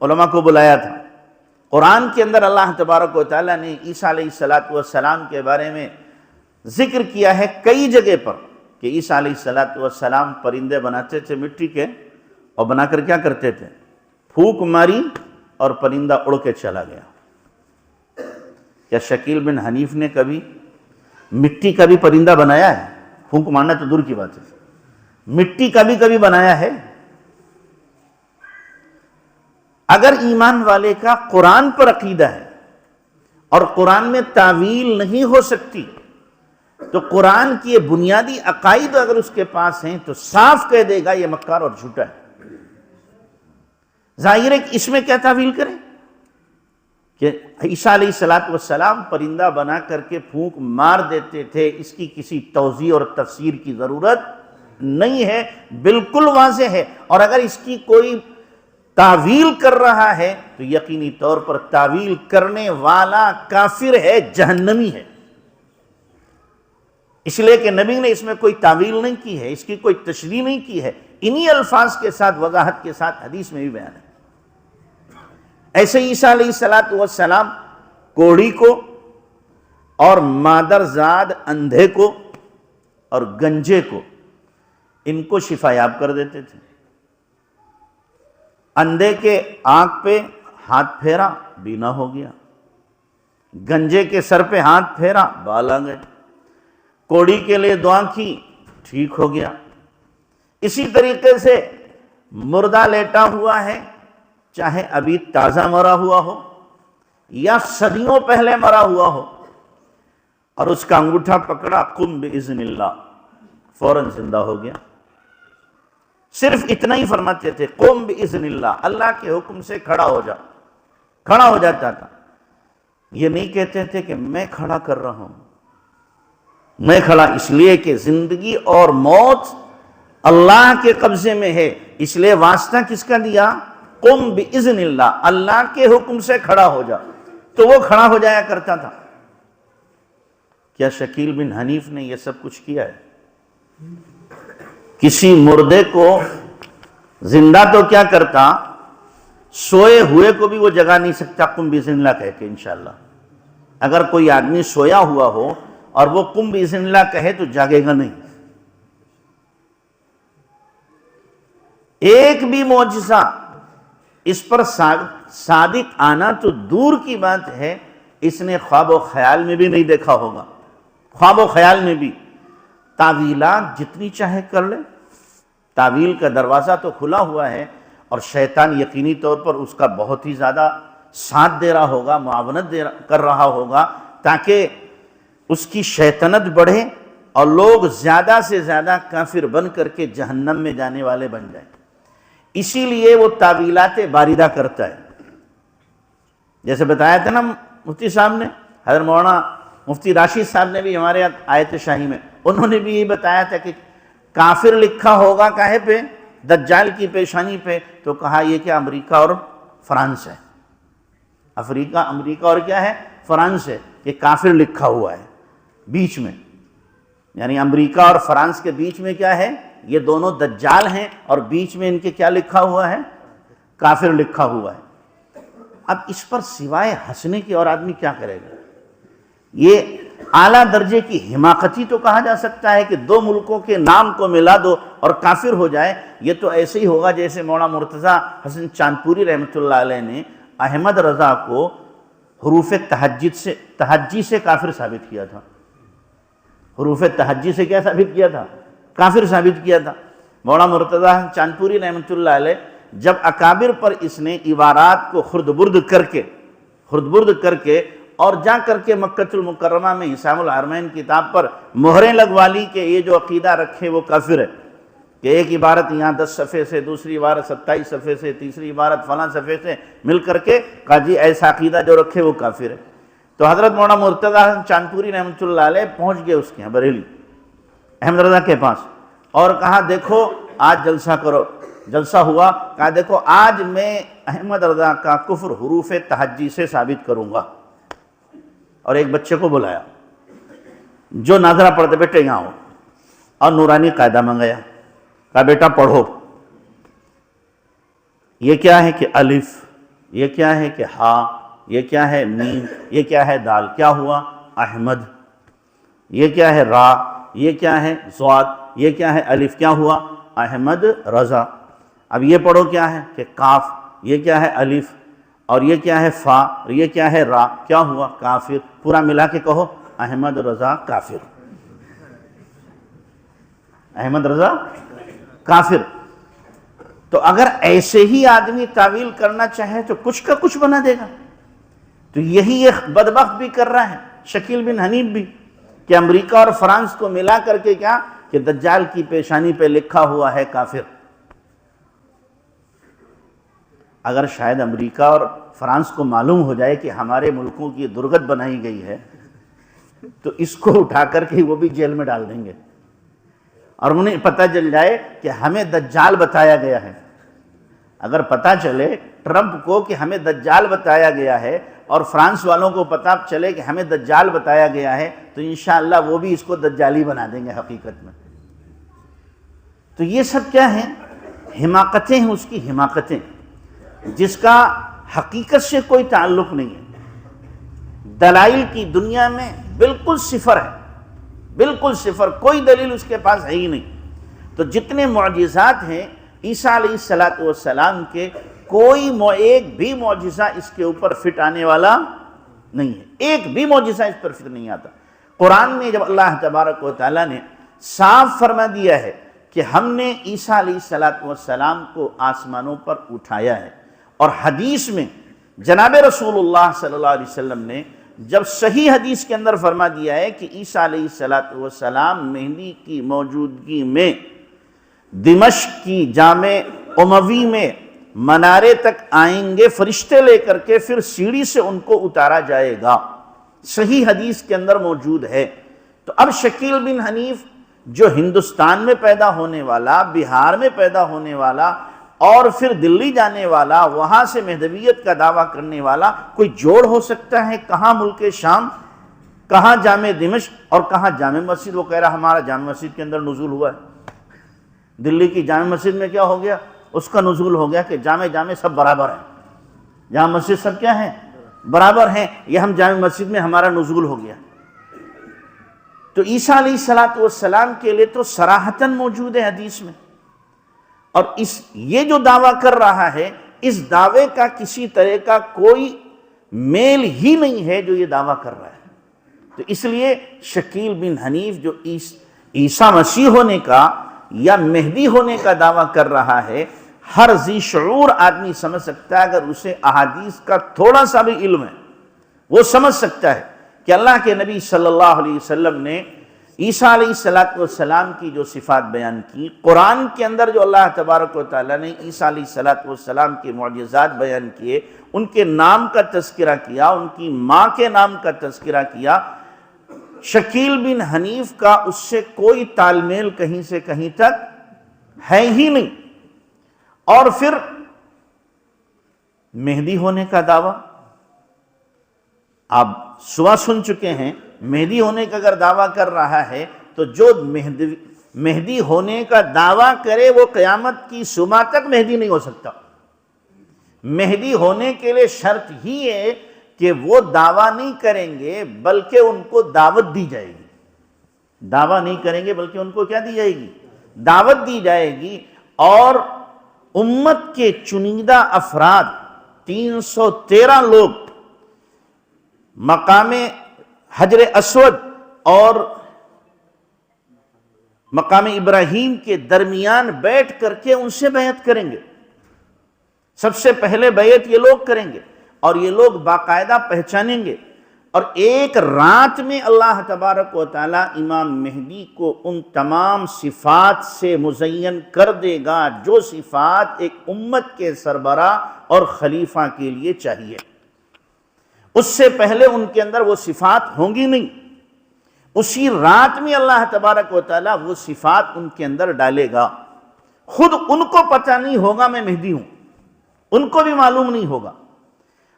علماء کو بلایا تھا، قرآن کے اندر اللہ تبارک و تعالیٰ نے عیسیٰ علیہ السلام کے بارے میں ذکر کیا ہے کئی جگہ پر کہ عیسیٰ علیہ السلام پرندے بناتے تھے مٹی کے، اور بنا کر کیا کرتے تھے؟ پھونک ماری اور پرندہ اڑ کے چلا گیا۔ کیا شکیل بن حنیف نے کبھی مٹی کا بھی پرندہ بنایا ہے؟ پھونک مارنا تو دور کی بات ہے، مٹی کا بھی کبھی بنایا ہے؟ اگر ایمان والے کا قرآن پر عقیدہ ہے اور قرآن میں تعویل نہیں ہو سکتی، تو قرآن کی یہ بنیادی عقائد اگر اس کے پاس ہیں تو صاف کہہ دے گا یہ مکار اور جھوٹا ہے۔ ظاہر ہے کہ اس میں کیا تعویل کریں کہ عیسیٰ علیہ السلام پرندہ بنا کر کے پھونک مار دیتے تھے، اس کی کسی توضیح اور تفسیر کی ضرورت نہیں ہے، بالکل واضح ہے۔ اور اگر اس کی کوئی تعویل کر رہا ہے تو یقینی طور پر تعویل کرنے والا کافر ہے، جہنمی ہے، اس لیے کہ نبی نے اس میں کوئی تعویل نہیں کی ہے، اس کی کوئی تشریح نہیں کی ہے، انہی الفاظ کے ساتھ وضاحت کے ساتھ حدیث میں بھی بیان ہے۔ ایسے عیسیٰ علیہ السلام کوڑی کو اور مادرزاد اندھے کو اور گنجے کو ان کو شفا یاب کر دیتے تھے۔ اندھے کے آنکھ پہ ہاتھ پھیرا، بینا ہو گیا، گنجے کے سر پہ ہاتھ پھیرا، بال آ گئے، کوڑی کے لیے دعا کی، ٹھیک ہو گیا۔ اسی طریقے سے مردہ لیٹا ہوا ہے، چاہے ابھی تازہ مرا ہوا ہو یا صدیوں پہلے مرا ہوا ہو، اور اس کا انگوٹھا پکڑا، قم باذن اللہ، فوراً زندہ ہو گیا۔ صرف اتنا ہی فرماتے تھے، قم باذن اللہ، اللہ کے حکم سے کھڑا ہو جا، کھڑا ہو جاتا تھا۔ یہ نہیں کہتے تھے کہ میں کھڑا کر رہا ہوں، میں کھڑا، اس لیے کہ زندگی اور موت اللہ کے قبضے میں ہے، اس لیے واسطہ کس کا دیا؟ قم باذن اللہ، اللہ کے حکم سے کھڑا ہو جا، تو وہ کھڑا ہو جایا کرتا تھا۔ کیا شکیل بن حنیف نے یہ سب کچھ کیا ہے؟ کسی مردے کو زندہ تو کیا کرتا، سوئے ہوئے کو بھی وہ جگا نہیں سکتا قم باذن اللہ کہہ کے انشاءاللہ۔ اگر کوئی آدمی سویا ہوا ہو اور وہ قم باذن اللہ کہے تو جاگے گا نہیں۔ ایک بھی معجزہ اس پر صادق آنا تو دور کی بات ہے، اس نے خواب و خیال میں بھی نہیں دیکھا ہوگا، خواب و خیال میں بھی۔ تعویلات جتنی چاہے کر لے، تعویل کا دروازہ تو کھلا ہوا ہے، اور شیطان یقینی طور پر اس کا بہت ہی زیادہ ساتھ دے رہا ہوگا، معاونت کر رہا ہوگا، تاکہ اس کی شیطنت بڑھے اور لوگ زیادہ سے زیادہ کافر بن کر کے جہنم میں جانے والے بن جائیں۔ اسی لیے وہ تعویلات باردہ کرتا ہے۔ جیسے بتایا تھا نا مفتی صاحب نے، حضرت مولانا مفتی راشد صاحب نے بھی ہمارے آیت شاہی میں، انہوں نے بھی یہ بتایا تھا کہ کافر لکھا ہوگا کاہے پہ؟ دجال کی پیشانی پہ، تو کہا یہ کہ امریکہ اور فرانس ہے، امریکہ اور کیا ہے؟ فرانس ہے، یہ کافر لکھا ہوا ہے بیچ میں، یعنی امریکہ اور فرانس کے بیچ میں کیا ہے؟ یہ دونوں دجال ہیں، اور بیچ میں ان کے کیا لکھا ہوا ہے؟ کافر لکھا ہوا ہے۔ اب اس پر سوائے ہنسنے کے اور آدمی کیا کرے گا؟ یہ اعلیٰ درجے کی حماقتی تو کہا جا سکتا ہے کہ دو ملکوں کے نام کو ملا دو اور کافر ہو جائے۔ یہ تو ایسے ہی ہوگا جیسے مولانا مرتضیٰ حسن چاندپوری رحمۃ اللہ علیہ نے احمد رضا کو حروف تہجی سے کافر ثابت کیا تھا۔ حروف تہجی سے کیا ثابت کیا تھا؟ کافر ثابت کیا تھا۔ مولانا مرتضیٰ چاندپوری رحمۃ اللہ علیہ جب اکابر پر اس نے عبارات کو خرد برد کر کے اور جا کر کے مکہ المکرمہ میں حسام الحرمین کتاب پر مہریں لگوا لی کہ یہ جو عقیدہ رکھے وہ کافر ہے، کہ ایک عبارت یہاں 10 صفحے سے، دوسری عبارت 27 صفحے سے، تیسری عبارت فلاں صفحے سے مل کر کے کہا جی ایسا عقیدہ جو رکھے وہ کافر ہے۔ تو حضرت مولانا مرتضیٰ چاندپوری رحمۃ اللہ علیہ پہنچ گئے اس کے یہاں بریلی احمد رضا کے پاس، اور کہا دیکھو آج جلسہ کرو۔ جلسہ ہوا، کہا دیکھو آج میں احمد رضا کا کفر حروف تہجی سے ثابت کروں گا، اور ایک بچے کو بلایا جو ناظرہ پڑھتے، بیٹے یہاں ہو، اور نورانی قاعدہ منگایا، کہا بیٹا پڑھو، یہ کیا ہے کہ الف، یہ کیا ہے کہ ہا، یہ کیا ہے میم، یہ کیا ہے دال، کیا ہوا احمد، یہ کیا ہے را، یہ کیا ہے ضاد، یہ کیا ہے الف، کیا ہوا احمد رضا۔ اب یہ پڑھو کیا ہے کہ کاف، یہ کیا ہے الف، اور یہ کیا ہے فا، اور یہ کیا ہے را، کیا ہوا کافر۔ پورا ملا کے کہو احمد رضا کافر، احمد رضا کافر۔ تو اگر ایسے ہی آدمی تعویل کرنا چاہے تو کچھ کا کچھ بنا دے گا۔ تو یہی یہ بدبخت بھی کر رہا ہے شکیل بن حنیف بھی، کہ امریکہ اور فرانس کو ملا کر کے کیا کہ دجال کی پیشانی پہ لکھا ہوا ہے کافر۔ اگر شاید امریکہ اور فرانس کو معلوم ہو جائے کہ ہمارے ملکوں کی درگت بنائی گئی ہے تو اس کو اٹھا کر کے وہ بھی جیل میں ڈال دیں گے، اور انہیں پتہ چل جائے کہ ہمیں دجال بتایا گیا ہے۔ اگر پتہ چلے ٹرمپ کو کہ ہمیں دجال بتایا گیا ہے اور فرانس والوں کو پتہ چلے کہ ہمیں دجال بتایا گیا ہے تو انشاءاللہ وہ بھی اس کو دجالی بنا دیں گے حقیقت میں۔ تو یہ سب کیا ہیں؟ حماقتیں ہیں، اس کی حماقتیں، جس کا حقیقت سے کوئی تعلق نہیں ہے۔ دلائل کی دنیا میں بالکل صفر ہے، بالکل صفر، کوئی دلیل اس کے پاس ہے ہی نہیں۔ تو جتنے معجزات ہیں عیسیٰ علیہ السلام کے، کوئی ایک بھی معجزہ اس کے اوپر فٹ آنے والا نہیں ہے، ایک بھی معجزہ اس پر فٹ نہیں آتا۔ قرآن میں جب اللہ تبارک و تعالیٰ نے صاف فرما دیا ہے کہ ہم نے عیسیٰ علیہ السلام کو آسمانوں پر اٹھایا ہے، اور حدیث میں جناب رسول اللہ صلی اللہ علیہ وسلم نے جب صحیح حدیث کے اندر فرما دیا ہے کہ عیسیٰ علیہ السلام مہدی کی موجودگی میں دمشق کی جامع اموی میں منارے تک آئیں گے فرشتے لے کر کے، پھر سیڑھی سے ان کو اتارا جائے گا، صحیح حدیث کے اندر موجود ہے۔ تو اب شکیل بن حنیف جو ہندوستان میں پیدا ہونے والا، بہار میں پیدا ہونے والا، اور پھر دلی جانے والا، وہاں سے مہدویت کا دعویٰ کرنے والا، کوئی جوڑ ہو سکتا ہے؟ کہاں ملک شام، کہاں جامع دمشق اور کہاں جامع مسجد؟ وہ کہہ رہا ہمارا جامع مسجد کے اندر نزول ہوا ہے۔ دلی کی جامع مسجد میں کیا ہو گیا؟ اس کا نزول ہو گیا کہ جامع سب برابر ہیں، جامع مسجد سب کیا ہیں؟ برابر ہیں۔ یہ ہم جامع مسجد میں ہمارا نزول ہو گیا۔ تو عیسیٰ علیہ السلام کے لیے تو صراحتاً موجود ہے حدیث میں، اور یہ جو دعویٰ کر رہا ہے، اس دعوے کا کسی طرح کا کوئی میل ہی نہیں ہے جو یہ دعویٰ کر رہا ہے۔ تو اس لیے شکیل بن حنیف جو عیسیٰ مسیح ہونے کا یا مہدی ہونے کا دعویٰ کر رہا ہے، ہر ذی شعور آدمی سمجھ سکتا ہے، اگر اسے احادیث کا تھوڑا سا بھی علم ہے وہ سمجھ سکتا ہے کہ اللہ کے نبی صلی اللہ علیہ وسلم نے عیسیٰ علیہ السلام کی جو صفات بیان کی، قرآن کے اندر جو اللہ تبارک و تعالیٰ نے عیسیٰ علیہ السلام کے معجزات بیان کیے، ان کے نام کا تذکرہ کیا، ان کی ماں کے نام کا تذکرہ کیا، شکیل بن حنیف کا اس سے کوئی تال میل کہیں سے کہیں تک ہے ہی نہیں۔ اور پھر مہدی ہونے کا دعویٰ آپ صبح سن چکے ہیں، مہدی ہونے کا اگر دعویٰ کر رہا ہے تو جو مہدی ہونے کا دعویٰ کرے وہ قیامت کی صبح تک مہدی نہیں ہو سکتا۔ مہدی ہونے کے لیے شرط ہی ہے کہ وہ دعویٰ نہیں کریں گے بلکہ ان کو دعوت دی جائے گی، دعویٰ نہیں کریں گے بلکہ ان کو کیا دی جائے گی؟ دعوت دی جائے گی، اور امت کے چنیدہ افراد 313 لوگ مقام حجر اسود اور مقام ابراہیم کے درمیان بیٹھ کر کے ان سے بیعت کریں گے۔ سب سے پہلے بیعت یہ لوگ کریں گے، اور یہ لوگ باقاعدہ پہچانیں گے، اور ایک رات میں اللہ تبارک و تعالی امام مہدی کو ان تمام صفات سے مزین کر دے گا جو صفات ایک امت کے سربراہ اور خلیفہ کے لیے چاہیے۔ اس سے پہلے ان کے اندر وہ صفات ہوں گی نہیں، اسی رات میں اللہ تبارک و تعالی وہ صفات ان کے اندر ڈالے گا۔ خود ان کو پتہ نہیں ہوگا میں مہدی ہوں، ان کو بھی معلوم نہیں ہوگا۔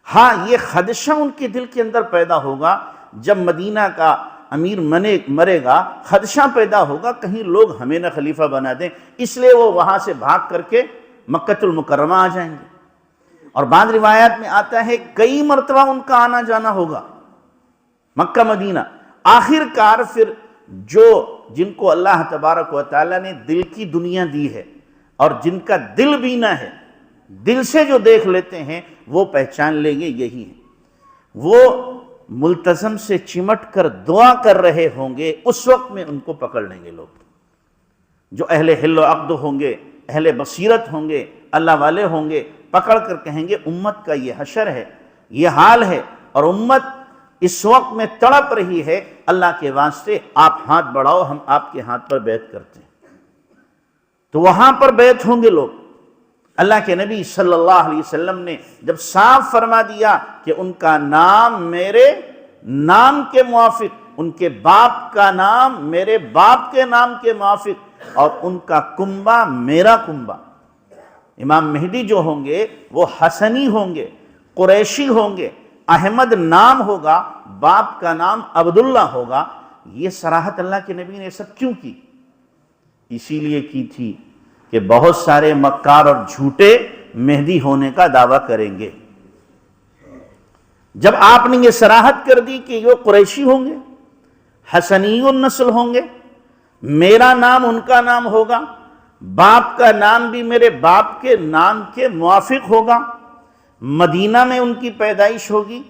ہاں یہ خدشہ ان کے دل کے اندر پیدا ہوگا، جب مدینہ کا امیر مرے گا خدشہ پیدا ہوگا کہیں لوگ ہمیں نہ خلیفہ بنا دیں، اس لیے وہ وہاں سے بھاگ کر کے مکہ المکرمہ آ جائیں گے، اور بعض روایات میں آتا ہے کئی مرتبہ ان کا آنا جانا ہوگا مکہ مدینہ. آخر کار پھر جن کو اللہ تبارک و تعالیٰ نے دل کی دنیا دی ہے اور جن کا دل بینا ہے، دل سے جو دیکھ لیتے ہیں، وہ پہچان لیں گے یہی ہے. وہ ملتزم سے چمٹ کر دعا کر رہے ہوں گے، اس وقت میں ان کو پکڑ لیں گے لوگ. جو اہل حل و عقد ہوں گے، اہل بصیرت ہوں گے، اللہ والے ہوں گے، پکڑ کر کہیں گے امت کا یہ حشر ہے، یہ حال ہے، اور امت اس وقت میں تڑپ رہی ہے، اللہ کے واسطے آپ ہاتھ بڑھاؤ، ہم آپ کے ہاتھ پر بیعت کرتے ہیں. تو وہاں پر بیعت ہوں گے لوگ. اللہ کے نبی صلی اللہ علیہ وسلم نے جب صاف فرما دیا کہ ان کا نام میرے نام کے موافق، ان کے باپ کا نام میرے باپ کے نام کے موافق، اور ان کا کنبہ میرا کنبہ. امام مہدی جو ہوں گے وہ حسنی ہوں گے، قریشی ہوں گے، احمد نام ہوگا، باپ کا نام عبداللہ ہوگا. یہ صراحت اللہ کے نبی نے سب کیوں کی؟ اسی لیے کی تھی کہ بہت سارے مکار اور جھوٹے مہدی ہونے کا دعویٰ کریں گے. جب آپ نے یہ صراحت کر دی کہ یہ قریشی ہوں گے، حسنی النسل ہوں گے، میرا نام ان کا نام ہوگا، باپ کا نام بھی میرے باپ کے نام کے موافق ہوگا، مدینہ میں ان کی پیدائش ہوگی،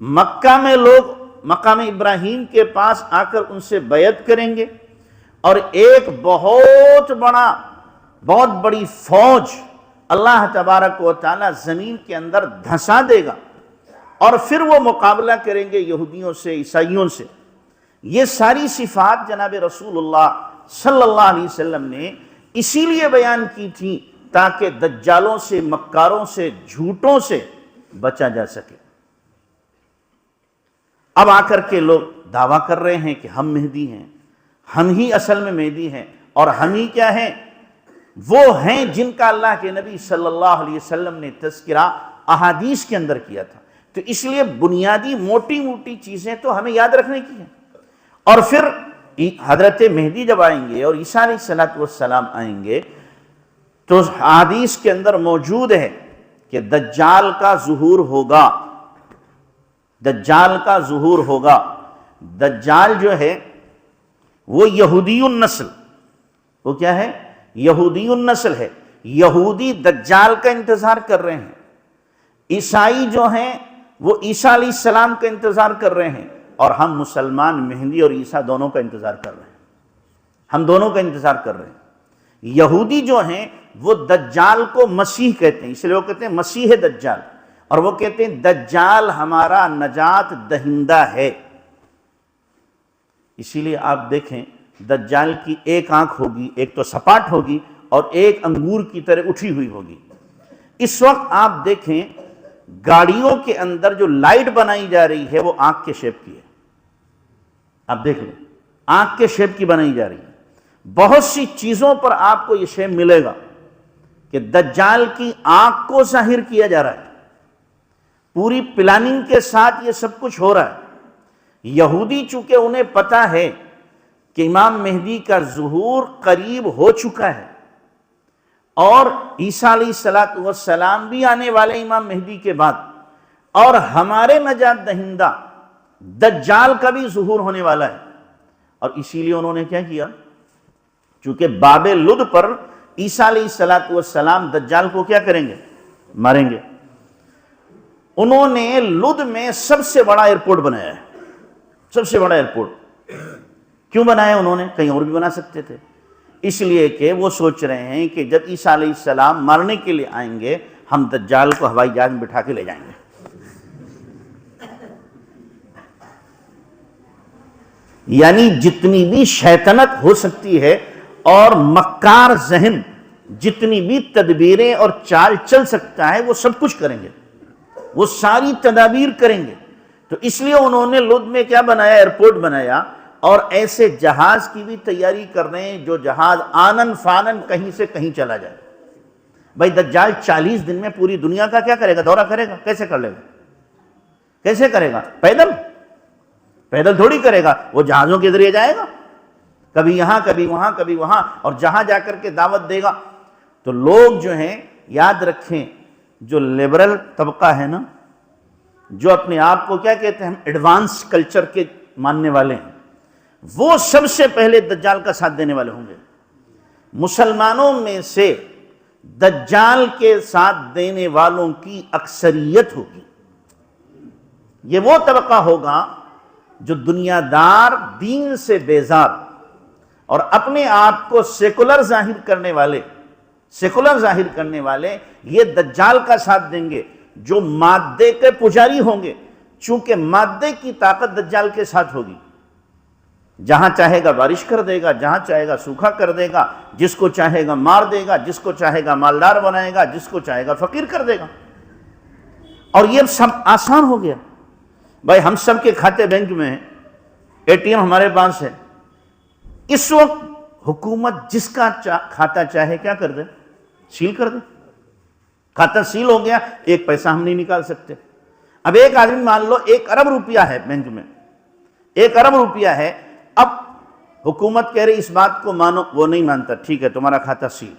مکہ میں لوگ مقام ابراہیم کے پاس آ کر ان سے بیعت کریں گے، اور ایک بہت بڑی فوج اللہ تبارک و تعالی زمین کے اندر دھسا دے گا، اور پھر وہ مقابلہ کریں گے یہودیوں سے، عیسائیوں سے. یہ ساری صفات جناب رسول اللہ صلی اللہ علیہ وسلم نے اسی لیے بیان کی تھی تاکہ دجالوں سے، مکاروں سے، جھوٹوں سے بچا جا سکے. اب آ کر کے لوگ دعویٰ کر رہے ہیں کہ ہم مہدی ہیں، ہم ہی اصل میں مہدی ہیں، اور ہم ہی کیا ہیں؟ وہ ہیں جن کا اللہ کے نبی صلی اللہ علیہ وسلم نے تذکرہ احادیث کے اندر کیا تھا. تو اس لیے بنیادی موٹی موٹی چیزیں تو ہمیں یاد رکھنے کی ہیں. اور پھر حضرت مہدی جب آئیں گے اور عیسیٰ علیہ السلام آئیں گے تو حدیث کے اندر موجود ہے کہ دجال کا ظہور ہوگا. دجال کا ظہور ہوگا. دجال جو ہے وہ یہودی النسل، وہ کیا ہے؟ یہودی النسل ہے. یہودی دجال کا انتظار کر رہے ہیں، عیسائی جو ہیں وہ عیسیٰ علیہ السلام کا انتظار کر رہے ہیں، اور ہم مسلمان مہدی اور عیسیٰ دونوں کا انتظار کر رہے ہیں. ہم دونوں کا انتظار کر رہے ہیں. یہودی جو ہیں وہ دجال کو مسیح کہتے ہیں، اس لیے وہ کہتے ہیں مسیح دجال، اور وہ کہتے ہیں دجال ہمارا نجات دہندہ ہے. اسی لیے آپ دیکھیں دجال کی ایک آنکھ ہوگی، ایک تو سپاٹ ہوگی اور ایک انگور کی طرح اٹھی ہوئی ہوگی. اس وقت آپ دیکھیں گاڑیوں کے اندر جو لائٹ بنائی جا رہی ہے وہ آنکھ کے شیپ کی ہے. آپ دیکھ لیں، آنکھ کے شیپ کی بنائی جا رہی ہے. بہت سی چیزوں پر آپ کو یہ شیپ ملے گا کہ دجال کی آنکھ کو ظاہر کیا جا رہا ہے. پوری پلاننگ کے ساتھ یہ سب کچھ ہو رہا ہے. یہودی چونکہ انہیں پتہ ہے کہ امام مہدی کا ظہور قریب ہو چکا ہے، اور عیسیٰ علیہ السلام بھی آنے والے امام مہدی کے بعد، اور ہمارے نجات دہندہ دجال کا بھی ظہور ہونے والا ہے. اور اسی لیے انہوں نے کیا کیا؟ چونکہ باب لد پر عیسیٰ علیہ السلام دجال کو کیا کریں گے؟ ماریں گے. انہوں نے لد میں سب سے بڑا ایئرپورٹ بنایا ہے. سب سے بڑا ایئرپورٹ کیوں بنایا انہوں نے؟ کہیں اور بھی بنا سکتے تھے. اس لیے کہ وہ سوچ رہے ہیں کہ جب عیسیٰ علیہ السلام مارنے کے لیے آئیں گے ہم دجال کو ہوائی جہاز میں بٹھا کے لے جائیں گے. یعنی جتنی بھی شیطنت ہو سکتی ہے اور مکار ذہن جتنی بھی تدبیریں اور چال چل سکتا ہے وہ سب کچھ کریں گے، وہ ساری تدابیر کریں گے. تو اس لیے انہوں نے لد میں کیا بنایا؟ ایئرپورٹ بنایا، اور ایسے جہاز کی بھی تیاری کر رہے ہیں جو جہاز آنن فانن کہیں سے کہیں چلا جائے. بھائی دجال 40 دن میں پوری دنیا کا کیا کرے گا؟ دورہ کرے گا. کیسے کر لے گا؟ کیسے کرے گا؟ پیدل تھوڑی کرے گا، وہ جہازوں کے ذریعے جائے گا، کبھی یہاں کبھی وہاں کبھی وہاں، اور جہاں جا کر کے دعوت دے گا. تو لوگ جو ہیں یاد رکھیں جو لبرل طبقہ ہے نا، جو اپنے آپ کو کیا کہتے ہیں، ہم ایڈوانس کلچر کے ماننے والے ہیں، وہ سب سے پہلے دجال کا ساتھ دینے والے ہوں گے۔ مسلمانوں میں سے دجال کے ساتھ دینے والوں کی اکثریت ہوگی۔ یہ وہ طبقہ ہوگا جو دنیا دار، دین سے بیزار اور اپنے آپ کو سیکولر ظاہر کرنے والے یہ دجال کا ساتھ دیں گے، جو مادے کے پجاری ہوں گے، چونکہ مادے کی طاقت دجال کے ساتھ ہوگی۔ جہاں چاہے گا بارش کر دے گا، جہاں چاہے گا سوکھا کر دے گا، جس کو چاہے گا مار دے گا، جس کو چاہے گا مالدار بنائے گا، جس کو چاہے گا فقیر کر دے گا۔ اور یہ سب آسان ہو گیا بھائی، ہم سب کے کھاتے بینک میں ہیں، اے ٹی ایم ہمارے پاس ہے۔ اس وقت حکومت جس کا کھاتا چاہے کیا کر دے، سیل کر دے۔ کھاتا سیل ہو گیا، ایک پیسہ ہم نہیں نکال سکتے۔ اب ایک آدمی مان لو 1 ارب روپیہ ہے بینک میں، 1 ارب روپیہ ہے، اب حکومت کہہ رہی اس بات کو مانو، وہ نہیں مانتا، ٹھیک ہے تمہارا کھاتا سیل۔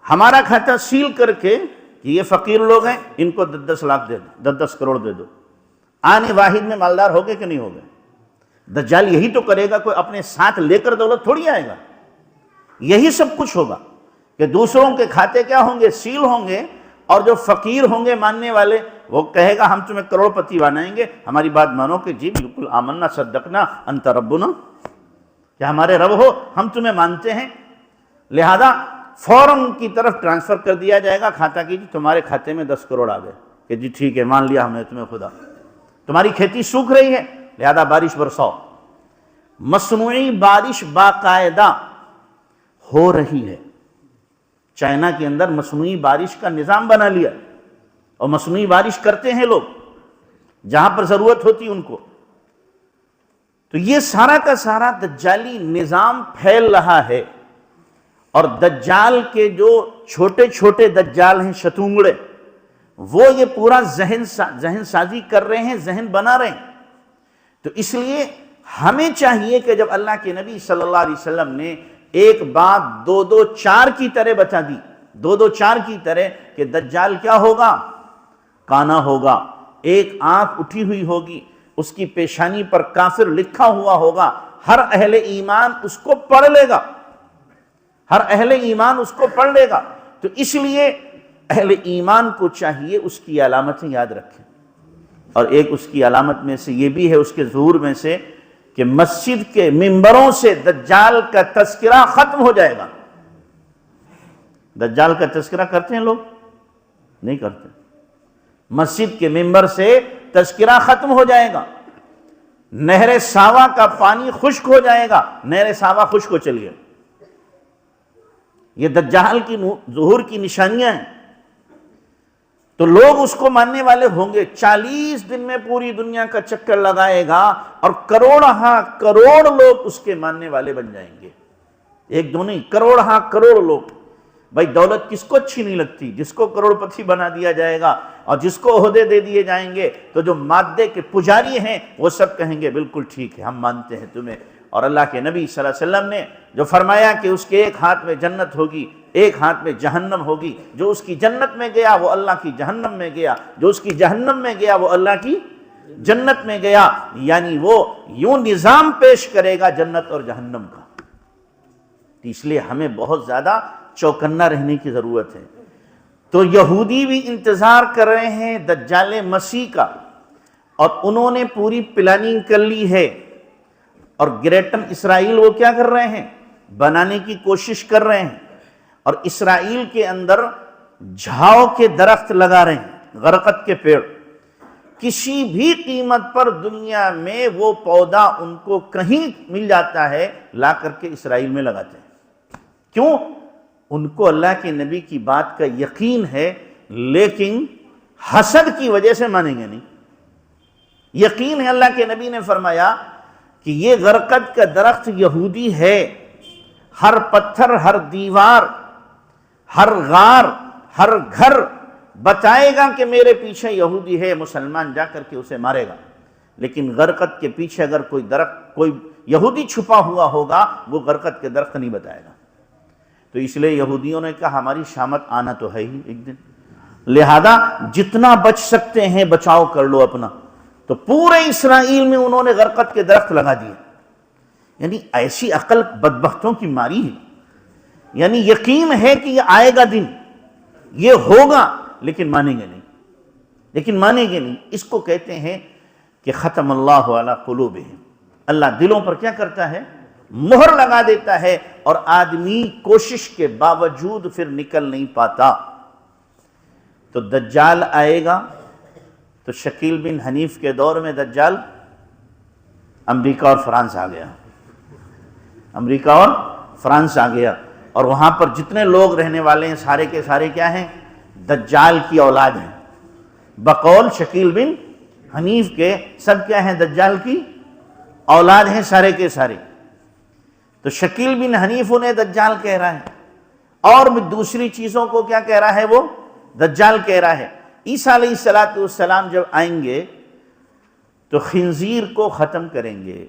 ہمارا کھاتا سیل کر کے کہ یہ فقیر لوگ ہیں، ان کو 10 لاکھ دے دو، 10 کروڑ دے دو۔ آنے واحد میں مالدار ہو گئے کہ نہیں ہو گئے؟ دجال یہی تو کرے گا، کوئی اپنے ساتھ لے کر دولت تھوڑی آئے گا۔ یہی سب کچھ ہوگا کہ دوسروں کے کھاتے کیا ہوں گے، سیل ہوں گے، اور جو فقیر ہوں گے ماننے والے، وہ کہے گا ہم تمہیں کروڑ پتی بنائیں گے، ہماری بات مانو کہ جی بالکل آمنا صدقنا انت ربنا، کہ ہمارے رب ہو، ہم تمہیں مانتے ہیں، لہذا فوراً کی طرف ٹرانسفر کر دیا جائے گا کھاتا کی، جی تمہارے کھاتے میں 10 کروڑ آ گئے، کہ جی ٹھیک ہے مان لیا ہم نے تمہیں خدا، تمہاری کھیتی سوکھ رہی ہے لہذا بارش برساؤ۔ مصنوعی بارش باقاعدہ ہو رہی ہے، چائنا کے اندر مصنوعی بارش کا نظام بنا لیا، اور مصنوعی بارش کرتے ہیں لوگ جہاں پر ضرورت ہوتی ان کو۔ تو یہ سارا کا سارا دجالی نظام پھیل رہا ہے، اور دجال کے جو چھوٹے چھوٹے دجال ہیں، شتونگڑے، وہ یہ پورا ذہن سازی کر رہے ہیں، ذہن بنا رہے ہیں۔ تو اس لیے ہمیں چاہیے کہ جب اللہ کے نبی صلی اللہ علیہ وسلم نے ایک بات 2-2-4 کی طرح بتا دی، 2-2-4 کی طرح، کہ دجال کیا ہوگا، کانا ہوگا، ایک آنکھ اٹھی ہوئی ہوگی، اس کی پیشانی پر کافر لکھا ہوا ہوگا، ہر اہل ایمان اس کو پڑھ لے گا، ہر اہل ایمان اس کو پڑھ لے گا۔ تو اس لیے اہل ایمان کو چاہیے اس کی علامتیں یاد رکھیں، اور ایک اس کی علامت میں سے یہ بھی ہے، اس کے ظہور میں سے، کہ مسجد کے ممبروں سے دجال کا تذکرہ ختم ہو جائے گا۔ دجال کا تذکرہ کرتے ہیں لوگ؟ نہیں کرتے۔ مسجد کے ممبر سے تذکرہ ختم ہو جائے گا، نہر ساوا کا پانی خشک ہو جائے گا، نہر ساوا خشک ہو چلی ہے۔ یہ دجال کی ظہور کی نشانیاں ہیں۔ تو لوگ اس کو ماننے والے ہوں گے، 40 دن میں پوری دنیا کا چکر لگائے گا، اور کروڑ لوگ اس کے ماننے والے بن جائیں گے۔ ایک دو نہیں، کروڑ لوگ۔ بھائی دولت کس کو اچھی نہیں لگتی؟ جس کو کروڑ پتی بنا دیا جائے گا اور جس کو عہدے دے دیے جائیں گے، تو جو مادے کے پجاری ہیں وہ سب کہیں گے بالکل ٹھیک ہے، ہم مانتے ہیں تمہیں۔ اور اللہ کے نبی صلی اللہ علیہ وسلم نے جو فرمایا کہ اس کے ایک ہاتھ میں جنت ہوگی، ایک ہاتھ میں جہنم ہوگی، جو اس کی جنت میں گیا وہ اللہ کی جہنم میں گیا، جو اس کی جہنم میں گیا وہ اللہ کی جنت میں گیا، یعنی وہ یوں نظام پیش کرے گا جنت اور جہنم کا۔ اس لیے ہمیں بہت زیادہ چوکنا رہنے کی ضرورت ہے۔ تو یہودی بھی انتظار کر رہے ہیں دجال مسیح کا، اور انہوں نے پوری پلاننگ کر لی ہے، اور گریٹن اسرائیل وہ کیا کر رہے ہیں، بنانے کی کوشش کر رہے ہیں، اور اسرائیل کے اندر جھاؤ کے درخت لگا رہے ہیں، غرقت کے پیڑ، کسی بھی قیمت پر دنیا میں وہ پودا ان کو کہیں مل جاتا ہے، لا کر کے اسرائیل میں لگاتے ہیں۔ کیوں؟ ان کو اللہ کے نبی کی بات کا یقین ہے، لیکن حسد کی وجہ سے مانیں گے نہیں۔ یقین ہے، اللہ کے نبی نے فرمایا کہ یہ غرقت کا درخت یہودی ہے، ہر پتھر، ہر دیوار، ہر غار، ہر گھر بتائے گا کہ میرے پیچھے یہودی ہے، مسلمان جا کر کے اسے مارے گا۔ لیکن غرقت کے پیچھے اگر کوئی درخت، کوئی یہودی چھپا ہوا ہوگا، وہ غرقت کے درخت نہیں بتائے گا۔ تو اس لیے یہودیوں نے کہا ہماری شامت آنا تو ہے ہی ایک دن، لہذا جتنا بچ سکتے ہیں بچاؤ کر لو اپنا. تو پورے اسرائیل میں انہوں نے غرقت کے درخت لگا دیے. یعنی ایسی عقل بدبختوں کی ماری ہے. یعنی یقین ہے کہ یہ آئے گا دن، یہ ہوگا، لیکن مانیں گے نہیں. اس کو کہتے ہیں کہ ختم اللہ علی قلوبہم. اللہ دلوں پر کیا کرتا ہے؟ مہر لگا دیتا ہے، اور آدمی کوشش کے باوجود پھر نکل نہیں پاتا. تو دجال آئے گا تو شکیل بن حنیف کے دور میں دجال امریکہ اور فرانس آ گیا. اور وہاں پر جتنے لوگ رہنے والے ہیں سارے کے سارے کیا ہیں؟ دجال کی اولاد ہیں. بقول شکیل بن حنیف کے سب کیا ہیں؟ دجال کی اولاد ہیں سارے کے سارے. تو شکیل بن حنیف انہیں دجال کہہ رہا ہے، اور دوسری چیزوں کو کیا کہہ رہا ہے؟ وہ دجال کہہ رہا ہے. عیسیٰ علیہ السلام جب آئیں گے تو خنزیر کو ختم کریں گے.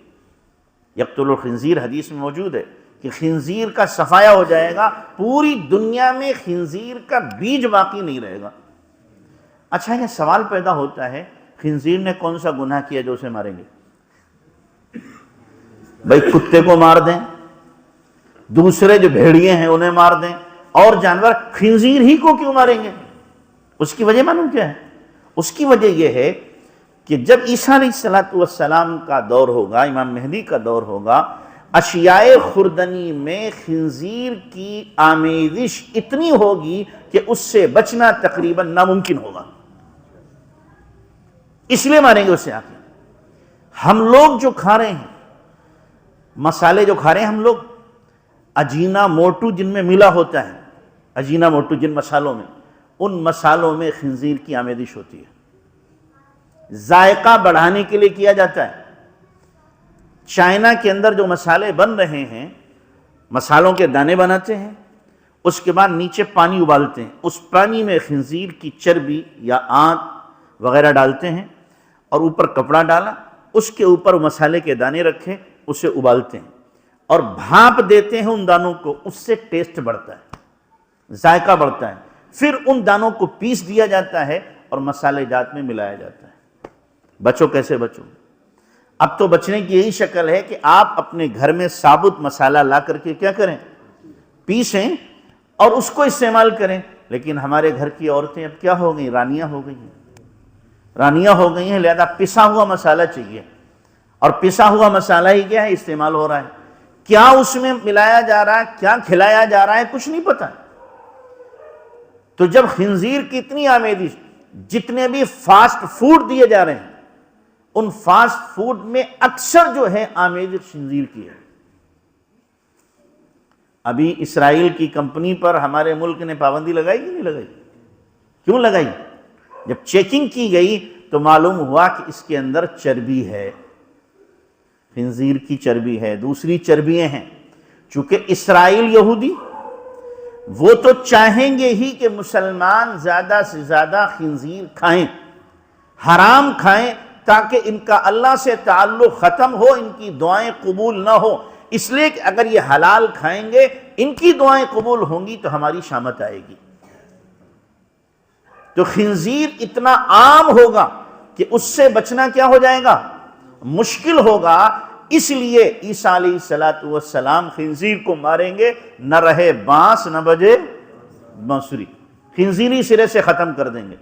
یقتل الخنزیر حدیث میں موجود ہے کہ خنزیر کا صفایہ ہو جائے گا، پوری دنیا میں خنزیر کا بیج باقی نہیں رہے گا. اچھا، یہ سوال پیدا ہوتا ہے، خنزیر نے کون سا گناہ کیا جو اسے ماریں گے؟ بھائی کتے کو مار دیں، دوسرے جو بھیڑیے ہیں انہیں مار دیں، اور جانور، خنزیر ہی کو کیوں ماریں گے؟ اس کی وجہ معلوم کیا ہے؟ اس کی وجہ یہ ہے کہ جب عیسیٰ علیہ السلام کا دور ہوگا، امام مہدی کا دور ہوگا، اشیاء خوردنی میں خنزیر کی آمیزش اتنی ہوگی کہ اس سے بچنا تقریباً ناممکن ہوگا. اس لیے ماریں گے اسے. آ کے ہم لوگ جو کھا رہے ہیں، مسالے جو کھا رہے ہیں ہم لوگ، اجینا موٹو جن میں ملا ہوتا ہے، اجینا موٹو جن مسالوں میں، ان مسالوں میں خنزیر کی آمیزش ہوتی ہے. ذائقہ بڑھانے کے لیے کیا جاتا ہے. چائنا کے اندر جو مسالے بن رہے ہیں، مسالوں کے دانے بناتے ہیں، اس کے بعد نیچے پانی ابالتے ہیں، اس پانی میں خنزیر کی چربی یا آنت وغیرہ ڈالتے ہیں، اور اوپر کپڑا ڈالا، اس کے اوپر مسالے کے دانے رکھے، اسے ابالتے ہیں اور بھاپ دیتے ہیں ان دانوں کو. اس سے ٹیسٹ بڑھتا ہے، ذائقہ بڑھتا ہے. پھر ان دانوں کو پیس دیا جاتا ہے اور مسالے جات میں ملایا جاتا ہے. بچو کیسے بچو؟ اب تو بچنے کی یہی شکل ہے کہ آپ اپنے گھر میں ثابت مسالہ لا کر کے کیا کریں؟ پیسیں اور اس کو استعمال کریں. لیکن ہمارے گھر کی عورتیں اب کیا ہو گئی؟ رانیاں ہو گئی ہیں. لہذا پسا ہوا مسالہ چاہیے، اور پسا ہوا مسالہ ہی کیا ہے؟ استعمال ہو رہا ہے. کیا اس میں ملایا جا رہا ہے، کیا کھلایا جا رہا ہے، کچھ نہیں پتا. تو جب خنزیر کی اتنی آمیزش، جتنے بھی فاسٹ فوڈ دیے جا رہے ہیں، ان فاسٹ فوڈ میں اکثر جو ہے آمیزش خنزیر کی ہے. ابھی اسرائیل کی کمپنی پر ہمارے ملک نے پابندی لگائی کہ نہیں لگائی؟ کیوں لگائی؟ جب چیکنگ کی گئی تو معلوم ہوا کہ اس کے اندر چربی ہے، خنزیر کی چربی ہے، دوسری چربیاں ہیں. چونکہ اسرائیل یہودی، وہ تو چاہیں گے ہی کہ مسلمان زیادہ سے زیادہ خنزیر کھائیں، حرام کھائیں، تاکہ ان کا اللہ سے تعلق ختم ہو، ان کی دعائیں قبول نہ ہو. اس لیے کہ اگر یہ حلال کھائیں گے، ان کی دعائیں قبول ہوں گی تو ہماری شامت آئے گی. تو خنزیر اتنا عام ہوگا کہ اس سے بچنا کیا ہو جائے گا؟ مشکل ہوگا. اس لیے عیسیٰ علیہ السلام خنزیر کو ماریں گے، نہ رہے بانس نہ بجے بانسری، خنزیری سرے سے ختم کر دیں گے.